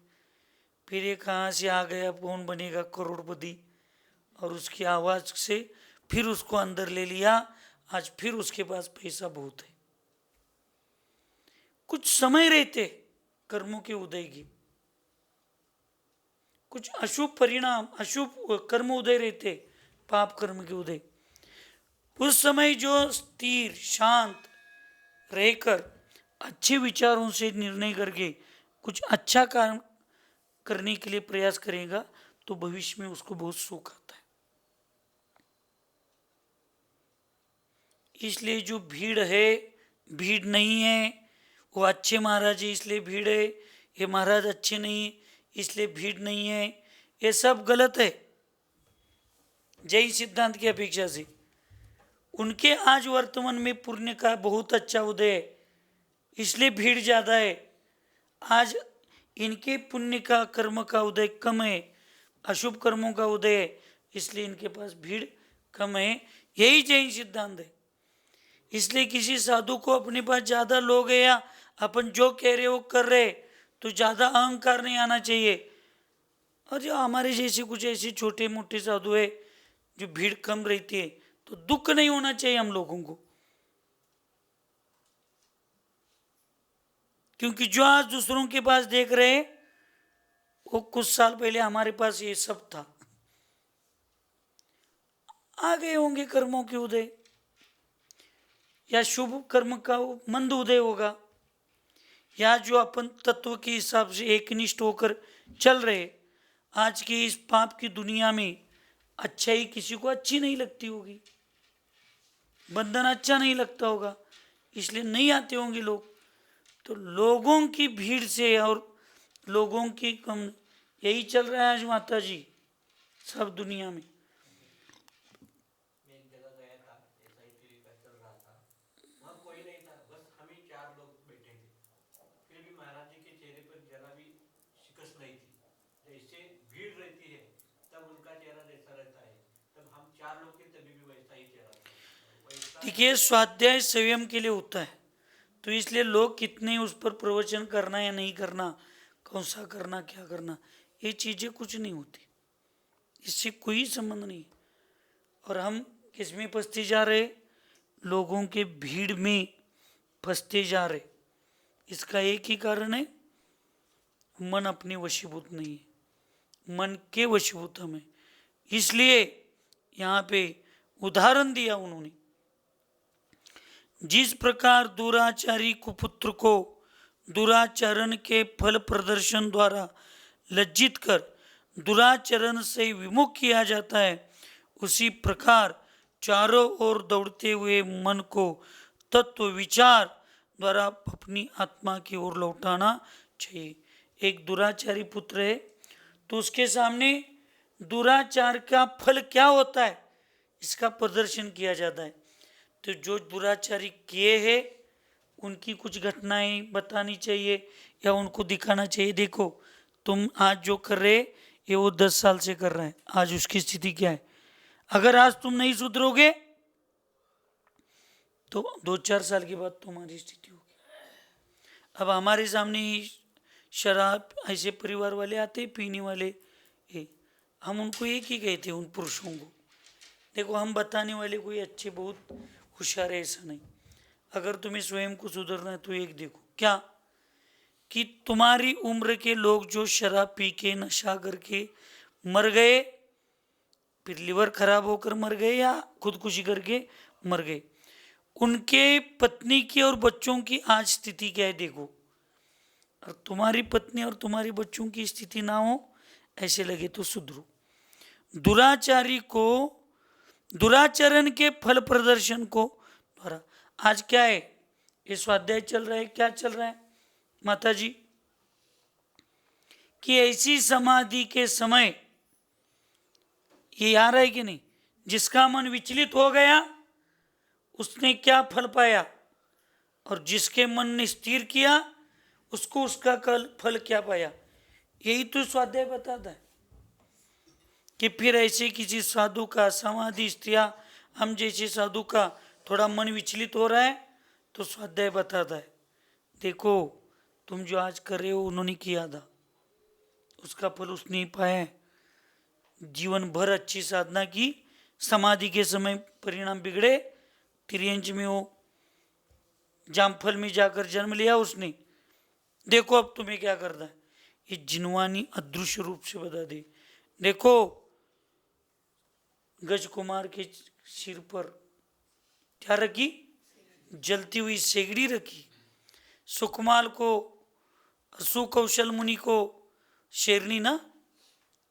फिर ये कहाँ से आ गया, कौन बनेगा करोड़पति, और उसकी आवाज़ से फिर उसको अंदर ले लिया। आज फिर उसके पास पैसा बहुत है। कुछ समय रहते कर्मों के उदय की, कुछ अशुभ परिणाम, अशुभ कर्म उदय रहते, पाप कर्म के उदय। उस समय जो स्थिर शांत रहकर अच्छे विचारों से निर्णय करके कुछ अच्छा काम करने के लिए प्रयास करेगा, तो भविष्य में उसको बहुत सुख आता है। इसलिए जो भीड़ है, भीड़ नहीं है, वो अच्छे महाराज है इसलिए भीड़ है, ये महाराज अच्छे नहीं इसलिए भीड़ नहीं है, ये सब गलत है। जैन सिद्धांत की अपेक्षा से उनके आज वर्तमान में पुण्य का बहुत अच्छा उदय है इसलिए भीड़ ज्यादा है। आज इनके पुण्य का, कर्म का उदय कम है, अशुभ कर्मों का उदय है, इसलिए इनके पास भीड़ कम है। यही जैन सिद्धांत है। इसलिए किसी साधु को अपने पास ज्यादा लोग है या अपन जो कह रहे वो कर रहे, तो ज्यादा अहंकार नहीं आना चाहिए। और जो हमारे जैसे कुछ ऐसे छोटे मोटे साधु है जो भीड़ कम रहती है, तो दुख नहीं होना चाहिए हम लोगों को। क्योंकि जो आज दूसरों के पास देख रहे हैं वो कुछ साल पहले हमारे पास ये सब था, आ गए होंगे कर्मों के उदय, या शुभ कर्म का मंद उदय होगा, या जो अपन तत्व के हिसाब से एकनिष्ठ होकर चल रहे, आज की इस पाप की दुनिया में अच्छाई किसी को अच्छी नहीं लगती होगी, बंधन अच्छा नहीं लगता होगा, इसलिए नहीं आते होंगे लोग। तो लोगों की भीड़ से और लोगों की कम, यही चल रहा है आज माता जी सब दुनिया में। मैं एक जगह गया था, ऐसा ही टीवी का चल रहा था, वहाँ कोई नहीं था, बस हम ही 4 लोग बैठे थे। फिर भी महाराज जी के चेहरे पर जरा भी शिकस्त नहीं थी। जैसे भीड़ रहती है तब उनका चेहरा जैसा रहता है, तब हम 4 लोग थे तभी भी वैसा ही चेहरा था। देखिए, स्वाध्याय संयम के लिए होता है, तो इसलिए लोग कितने उस पर प्रवचन करना या नहीं करना, कौन सा करना क्या करना, ये चीजें कुछ नहीं होती, इससे कोई संबंध नहीं। और हम किस में फंसते जा रहे, लोगों के भीड़ में फंसते जा रहे। इसका एक ही कारण है, मन अपने वशीभूत नहीं है, मन के वशीभूत हम है। इसलिए यहाँ पे उदाहरण दिया उन्होंने, जिस प्रकार दुराचारी कुपुत्र को दुराचरण के फल प्रदर्शन द्वारा लज्जित कर दुराचरण से विमुख किया जाता है, उसी प्रकार चारों ओर दौड़ते हुए मन को तत्व विचार द्वारा अपनी आत्मा की ओर लौटाना चाहिए। एक दुराचारी पुत्र है तो उसके सामने दुराचार का फल क्या होता है इसका प्रदर्शन किया जाता है। तो जो दुराचारी किए हैं उनकी कुछ घटनाएं बतानी चाहिए या उनको दिखाना चाहिए, देखो तुम आज जो कर रहे ये वो 10 साल से कर रहा है, आज उसकी स्थिति क्या है। अगर आज तुम नहीं सुधरोगे तो 2-4 साल के बाद तुम्हारी स्थिति होगी। अब हमारे सामने शराब ऐसे परिवार वाले आते पीने वाले, हम उनको एक ही कहते हैं उन पुरुषों को, देखो हम बताने वाले कोई अच्छे बहुत होशियार है ऐसा नहीं। अगर तुम्हें स्वयं को सुधरना है तो एक देखो क्या कि तुम्हारी उम्र के लोग जो शराब पी के नशा करके मर गए, फिर लिवर खराब होकर मर गए या खुदकुशी करके मर गए, उनके पत्नी की और बच्चों की आज स्थिति क्या है देखो। और तुम्हारी पत्नी और तुम्हारे बच्चों की स्थिति ना हो ऐसे लगे तो सुधरो। दुराचारी को दुराचरण के फल प्रदर्शन को द्वारा, आज क्या है ये स्वाध्याय चल रहा है, क्या चल रहा है माता जी कि ऐसी समाधि के समय ये आ रहा है कि नहीं, जिसका मन विचलित हो गया उसने क्या फल पाया, और जिसके मन ने स्थिर किया उसको उसका कल फल क्या पाया। यही तो स्वाध्याय बताता है कि फिर ऐसे किसी साधु का समाधि या हम जैसे साधु का थोड़ा मन विचलित हो रहा है तो स्वाध्याय बताता है, देखो तुम जो आज कर रहे हो उन्होंने किया था, उसका फल उसने पाया है। जीवन भर अच्छी साधना की, समाधि के समय परिणाम बिगड़े, तिरंज में हो जामफल में जाकर जन्म लिया उसने, देखो अब तुम्हें क्या करना है। ये जिनवानी अदृश्य रूप से बता दे। देखो गज कुमार के सिर पर क्या रखी, जलती हुई सेगड़ी रखी। सुकमाल को, सुकौशल मुनि को शेरनी ना,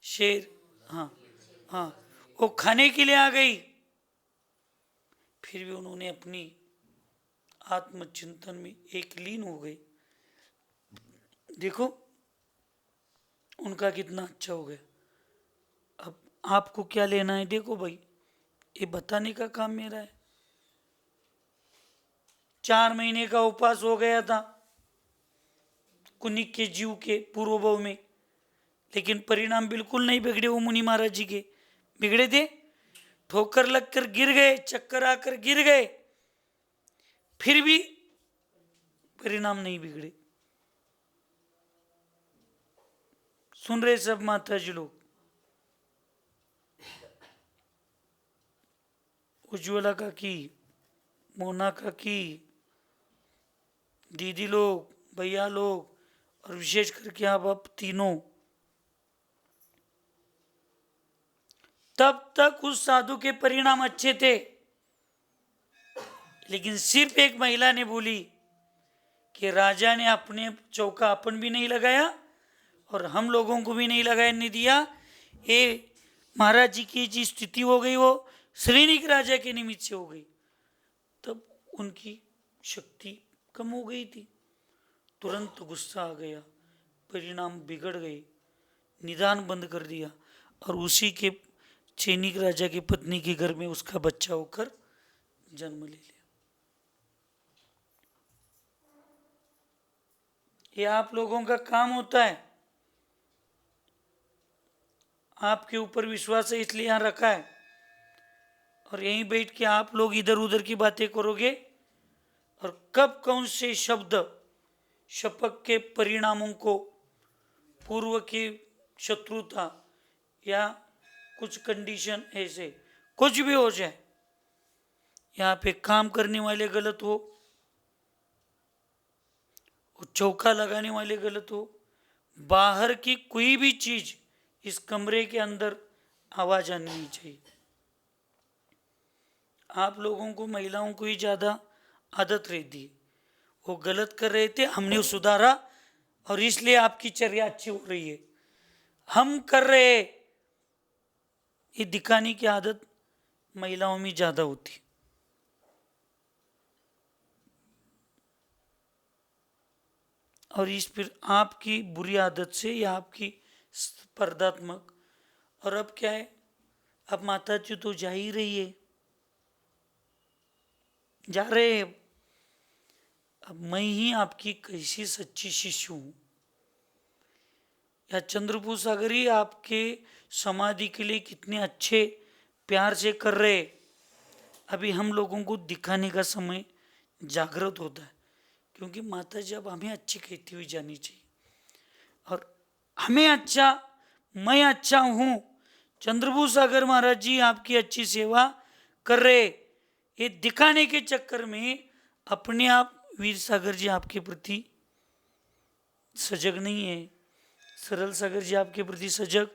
शेर, हाँ हाँ, वो खाने के लिए आ गई, फिर भी उन्होंने अपनी आत्मचिंतन में एक लीन हो गए। देखो उनका कितना अच्छा हो गया। अब आपको क्या लेना है, देखो भाई ये बताने का काम मेरा है। 4 महीने का उपवास हो गया था कुनिक के जीव के पूर्व भाव में, लेकिन परिणाम बिल्कुल नहीं बिगड़े। वो मुनि महाराज जी के बिगड़े थे, ठोकर लगकर गिर गए, चक्कर आकर गिर गए, फिर भी परिणाम नहीं बिगड़े। सुन रहे सब माता जी लोग, उज्ज्वला का की, मोना का की, दीदी लोग, भैया लोग, और विशेष करके आप तीनों तब तक उस साधु के परिणाम अच्छे थे, लेकिन सिर्फ एक महिला ने बोली कि राजा ने अपने चौका अपन भी नहीं लगाया और हम लोगों को भी नहीं लगाने दिया, ये महाराज जी की जी स्थिति हो गई वो श्रीनिक राजा के निमित्त से हो गई। तब उनकी शक्ति कम हो गई थी, तुरंत गुस्सा आ गया, परिणाम बिगड़ गए, निदान बंद कर दिया और उसी के चैनिक राजा की पत्नी के घर में उसका बच्चा होकर जन्म ले लिया। ये आप लोगों का काम होता है, आपके ऊपर विश्वास है इसलिए यहां रखा है, और यहीं बैठ के आप लोग इधर उधर की बातें करोगे और कब कौन से शब्द शपथ के परिणामों को, पूर्व की शत्रुता या कुछ कंडीशन ऐसे कुछ भी हो जाए, यहाँ पे काम करने वाले गलत हो, चौका लगाने वाले गलत हो, बाहर की कोई भी चीज इस कमरे के अंदर आवाज आनी नहीं चाहिए। आप लोगों को महिलाओं को ही ज्यादा आदत रहती है, वो गलत कर रहे थे, हमने सुधारा और इसलिए आपकी चर्या अच्छी हो रही है। हम कर रहे, ये दिखाने की आदत महिलाओं में ज्यादा होती। और इस फिर आपकी बुरी आदत से या आपकी स्पर्धात्मक, और अब क्या है, अब माता जी तो जा ही रही है, जा रहे हैं, अब मैं ही आपकी कैसी सच्ची शिष्य हूं, या चंद्रपूर सागर ही आपके समाधि के लिए कितने अच्छे प्यार से कर रहे। अभी हम लोगों को दिखाने का समय जागृत होता है, क्योंकि माता जी अब हमें अच्छी कहती हुई जानी चाहिए, और हमें अच्छा, मैं अच्छा हूं, चंद्रभूष सागर महाराज जी आपकी अच्छी सेवा कर रहे, ये दिखाने के चक्कर में अपने आप वीर सागर जी आपके प्रति सजग नहीं है, सरल सागर जी आपके प्रति सजग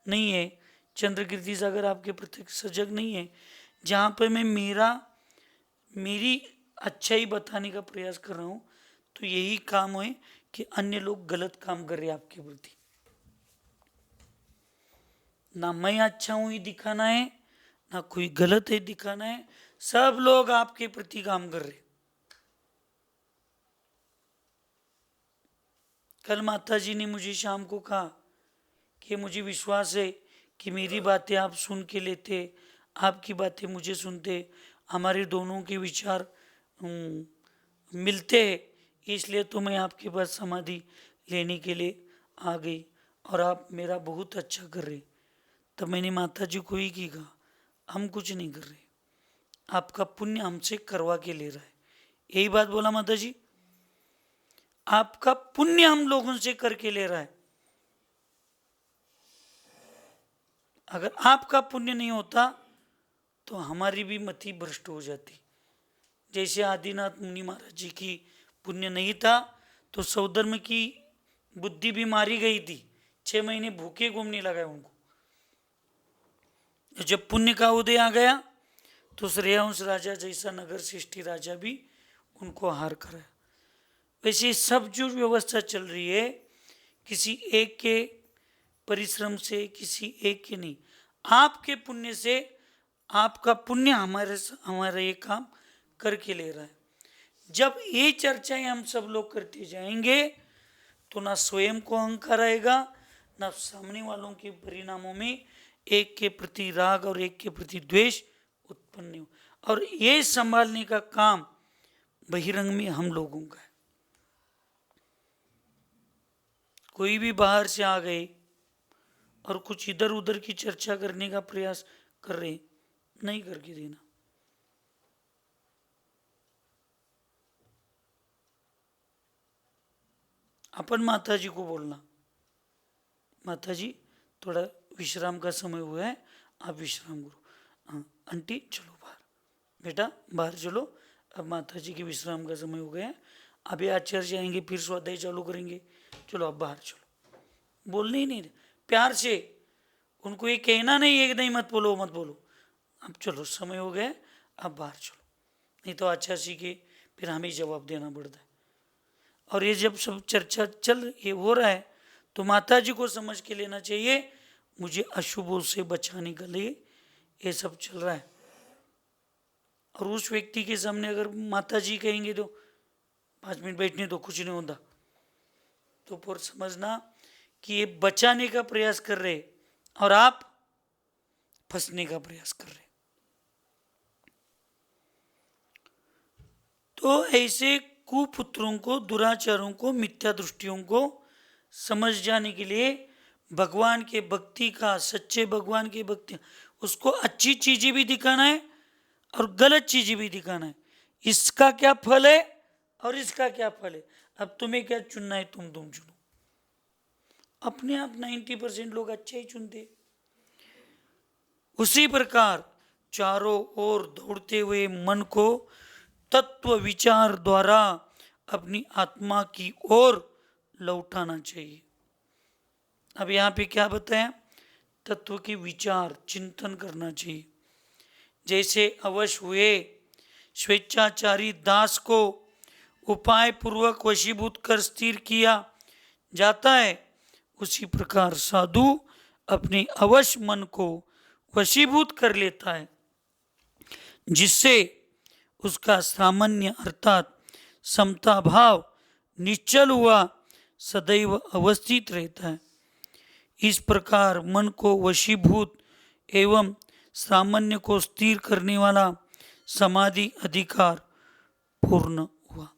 नहीं है, चंद्रकीर्ति सागर आपके प्रति सजग नहीं है। जहाँ पर मैं मेरी अच्छाई बताने का प्रयास कर रहा हूँ, तो यही काम है कि अन्य लोग गलत काम कर रहे हैं आपके प्रति। ना मैं अच्छा हूं ये दिखाना है, ना कोई गलत है दिखाना है, सब लोग आपके प्रति काम कर रहे। कल माता जी ने मुझे शाम को कहा कि मुझे विश्वास है कि मेरी बातें आप सुन के लेते, आपकी बातें मुझे सुनते, हमारे दोनों के विचार मिलते हैं, इसलिए तो मैं आपके पास समाधि लेने के लिए आ गई और आप मेरा बहुत अच्छा कर रहे। तब मैंने माता जी को ही की कहा, हम कुछ नहीं कर रहे, आपका पुण्य हमसे करवा के ले रहा है। यही बात बोला माता जी, आपका पुण्य हम लोगों से करके ले रहा है। अगर आपका पुण्य नहीं होता तो हमारी भी मति भ्रष्ट हो जाती। जैसे आदिनाथ मुनि महाराज जी की पुण्य नहीं था तो सौधर्म की बुद्धि भी मारी गई थी, 6 महीने भूखे घूमने लगा उनको। जब पुण्य का उदय आ गया तो श्रेयांश राजा जैसा नगर श्रेष्ठी राजा भी उनको हार कराया। वैसे सब जो व्यवस्था चल रही है किसी एक के परिश्रम से, किसी एक के नहीं, आपके पुण्य से, आपका पुण्य हमारा ये काम करके ले रहा है। जब ये चर्चाएं हम सब लोग करते जाएंगे तो ना स्वयं को अहंकार आएगा, ना सामने वालों के परिणामों में एक के प्रति राग और एक के प्रति द्वेष उत्पन्न हो। और ये संभालने का काम बहिरंग में हम लोगों का है। कोई भी बाहर से आ गए और कुछ इधर उधर की चर्चा करने का प्रयास कर रहे, नहीं करके देना। अपन माता जी को बोलना, माता जी थोड़ा विश्राम का समय हुआ है, आप विश्राम करो। हाँ आंटी चलो बाहर, बेटा बाहर चलो, अब माता जी के विश्राम का समय हो गया है, अभी आचार्य जी आएंगे फिर स्वाध्याय चालू करेंगे, चलो अब बाहर चलो। बोलने ही नहीं, प्यार से उनको ये कहना नहीं है कि नहीं मत बोलो मत बोलो, अब चलो समय हो गया, अब बाहर चलो, नहीं तो अच्छा सीखे फिर हमें जवाब देना पड़ता है। और ये जब सब चर्चा ये हो रहा है तो माता जी को समझ के लेना चाहिए मुझे अशुभों से बचाने के लिए ये सब चल रहा है। और उस व्यक्ति के सामने अगर माता जी कहेंगे तो 5 मिनट बैठने तो कुछ नहीं होता, तो फिर समझना कि ये बचाने का प्रयास कर रहे और आप फंसने का प्रयास कर रहे। तो ऐसे कुपुत्रों को, दुराचारों को, मिथ्या दृष्टियों को समझ जाने के लिए भगवान के भक्ति का, सच्चे भगवान की भक्ति, उसको अच्छी चीजें भी दिखाना है और गलत चीजें भी दिखाना है। इसका क्या फल है और इसका क्या फल है, अब तुम्हें क्या चुनना है, तुम चुनो। अपने आप 90% लोग अच्छे ही चुनते। उसी प्रकार चारों ओर दौड़ते हुए मन को तत्व विचार द्वारा अपनी आत्मा की ओर लौटाना चाहिए। अब यहाँ पे क्या बताया, तत्व के विचार चिंतन करना चाहिए। जैसे अवश्य हुए स्वेच्छाचारी दास को उपाय पूर्वक वशीभूत कर स्थिर किया जाता है, उसी प्रकार साधु अपने अवश्य मन को वशीभूत कर लेता है, जिससे उसका सामान्य अर्थात समता भाव निश्चल हुआ सदैव अवस्थित रहता है। इस प्रकार मन को वशीभूत एवं सामान्य को स्थिर करने वाला समाधि अधिकार पूर्ण हुआ।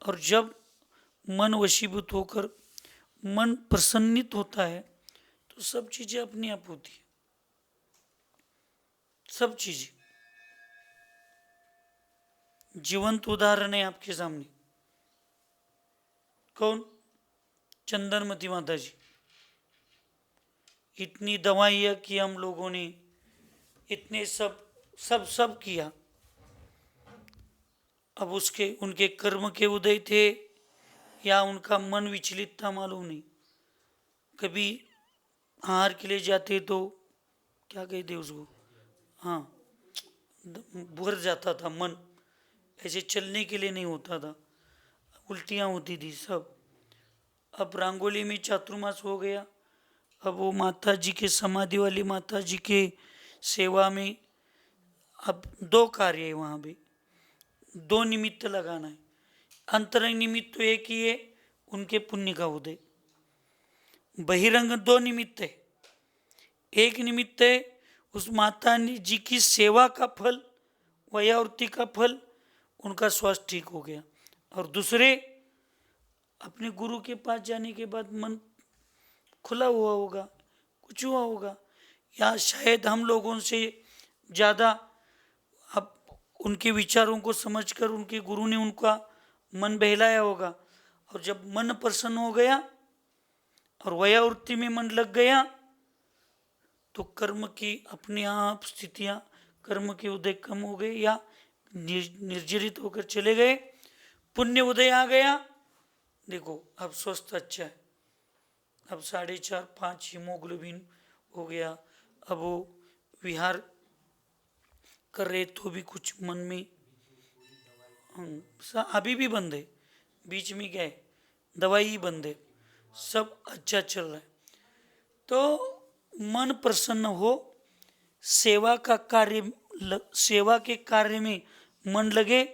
और जब मन वशीभूत होकर मन प्रसन्नित होता है तो सब चीजें अपने आप होती है, सब चीजें। जीवंत उदाहरण है आपके सामने, कौन? चंदनमती माता जी। इतनी दवाइयाँ की हम लोगों ने, इतने सब किया, अब उसके उनके कर्म के उदय थे या उनका मन विचलित था मालूम नहीं। कभी आहार के लिए जाते तो क्या कहते उसको, हाँ, भर जाता था मन, ऐसे चलने के लिए नहीं होता था, उल्टियाँ होती थी सब। अब रंगोली में चातुर्मास हो गया, अब वो माता जी के समाधि वाली माता जी के सेवा में अब 2 कार्य है, वहाँ भी 2 निमित्त लगाना है। अंतरंग निमित्त तो एक ही है, उनके पुण्य का उदय। बहिरंग 2 निमित्त है। एक निमित्त है उस माता जी की सेवा का फल, वयावृत्ति का फल, उनका स्वास्थ्य ठीक हो गया। और दूसरे अपने गुरु के पास जाने के बाद मन खुला हुआ होगा, कुछ हुआ होगा, या शायद हम लोगों से ज़्यादा अब उनके विचारों को समझकर उनके गुरु ने उनका मन बहलाया होगा। और जब मन प्रसन्न हो गया और वयावृत्ति में मन लग गया तो कर्म की अपने आप स्थितियाँ, कर्म के उदय कम हो गए या निर्जरित होकर चले गए, पुण्य उदय आ गया। देखो अब स्वस्थ अच्छा है, अब 4.5-5 हीमोग्लोबिन हो गया। अब वो विहार कर रहे तो भी कुछ मन में अभी भी बंद है, बीच में क्या है, दवाई ही बंद है, सब अच्छा चल रहा है। तो मन प्रसन्न हो, सेवा के कार्य में मन लगे।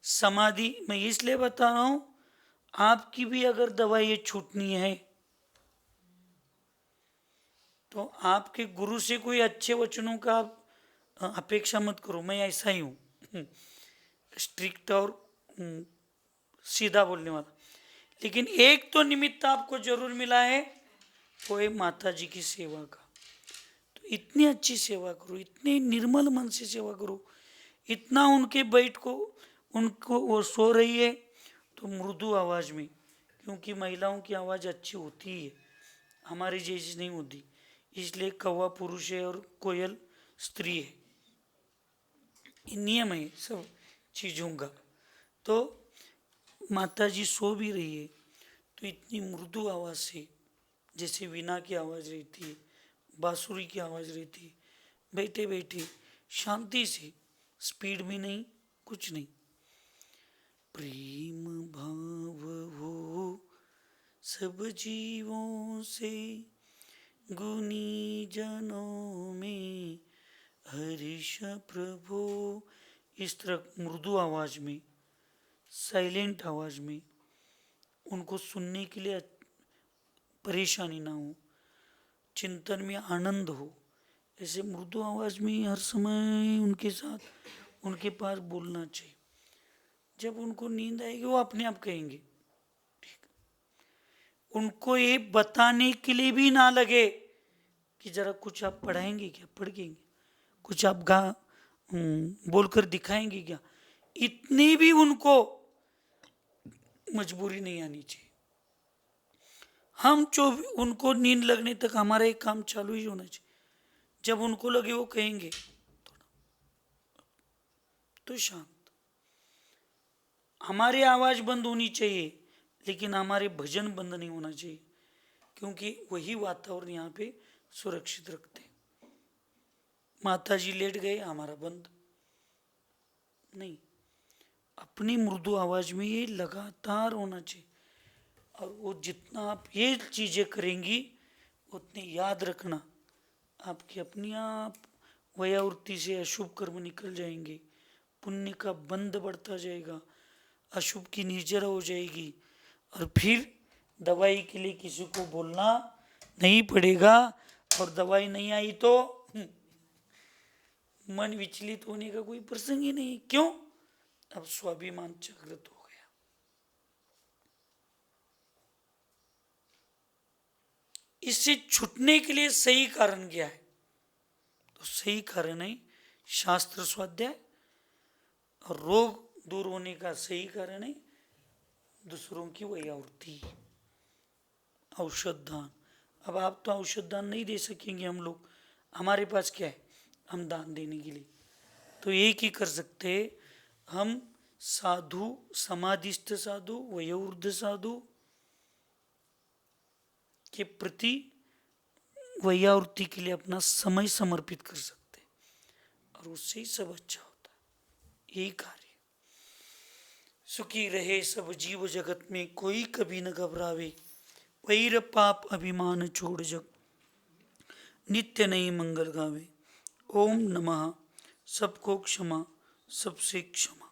समाधि मैं इसलिए बता रहा हूं, आपकी भी अगर दवाई छूटनी है तो आपके गुरु से कोई अच्छे वचनों का अपेक्षा मत करो। मैं ऐसा ही हूँ, स्ट्रिक्ट और सीधा बोलने वाला। लेकिन एक तो निमित्त आपको जरूर मिला है, वो है माता जी की सेवा का। तो इतनी अच्छी सेवा करो, इतने निर्मल मन से सेवा करो, इतना उनके बैठ को उनको वो सो रही है तो मृदु आवाज में, क्योंकि महिलाओं की आवाज़ अच्छी होती है, हमारी जैसी नहीं होती, इसलिए कौवा पुरुष है और कोयल स्त्री है, नियम है सब चीज़ों का। तो माता जी सो भी रही है तो इतनी मृदु आवाज़ से, जैसे वीणा की आवाज़ रहती है, बांसुरी की आवाज़ रहती, बैठे बैठे शांति से, स्पीड में नहीं, कुछ नहीं। प्रेम भाव हो सब जीवों से, गुनी जनों में हर्ष प्रभो। इस तरह मृदु आवाज में, साइलेंट आवाज में, उनको सुनने के लिए परेशानी ना हो, चिंतन में आनंद हो, ऐसे मृदु आवाज में हर समय उनके साथ, उनके पास बोलना चाहिए। जब उनको नींद आएगी वो अपने आप कहेंगे। ठीक, उनको ये बताने के लिए भी ना लगे कि जरा कुछ आप पढ़ाएंगे क्या, पढ़ेंगे कुछ आप बोलकर दिखाएंगे क्या, इतनी भी उनको मजबूरी नहीं आनी चाहिए। हम जो उनको नींद लगने तक हमारा एक काम चालू ही होना चाहिए। जब उनको लगे वो कहेंगे तो शांत। हमारी आवाज बंद होनी चाहिए, लेकिन हमारे भजन बंद नहीं होना चाहिए, क्योंकि वही वातावरण यहाँ पे सुरक्षित रखते। माता जी लेट गए, हमारा बंद नहीं। अपनी मृदु आवाज में ये लगातार होना चाहिए। और वो जितना आप ये चीजें करेंगी उतनी याद रखना, आपकी अपनी आप वयावृत्ति से अशुभ कर्म निकल जाएंगे, पुण्य का बंध बढ़ता जाएगा, अशुभ की निर्जरा हो जाएगी। और फिर दवाई के लिए किसी को बोलना नहीं पड़ेगा। और दवाई नहीं आई तो मन विचलित होने का कोई प्रसंग ही नहीं। क्यों? अब स्वाभिमान जागृत हो गया। इससे छूटने के लिए सही कारण क्या है? तो सही कारण है शास्त्र स्वाध्याय, और रोग दूर होने का सही कारण है दूसरों की वयावृत्ति, औषध दान। अब आप तो औषध दान नहीं दे सकेंगे, हम लोग, हमारे पास क्या है हम दान देने के लिए? तो एक ही कर सकते, हम साधु, समाधिस्थ साधु, वयोवृद्ध साधु के प्रति वयावृत्ति के लिए अपना समय समर्पित कर सकते, और उससे ही सब अच्छा होता है। यही कार्य। सुखी रहे सब जीव जगत में, कोई कभी न घबरावे, वैर पाप अभिमान छोड़ जग, नित्य नई मंगल गावे। ओम नमः। सबको क्षमा, सबसे क्षमा।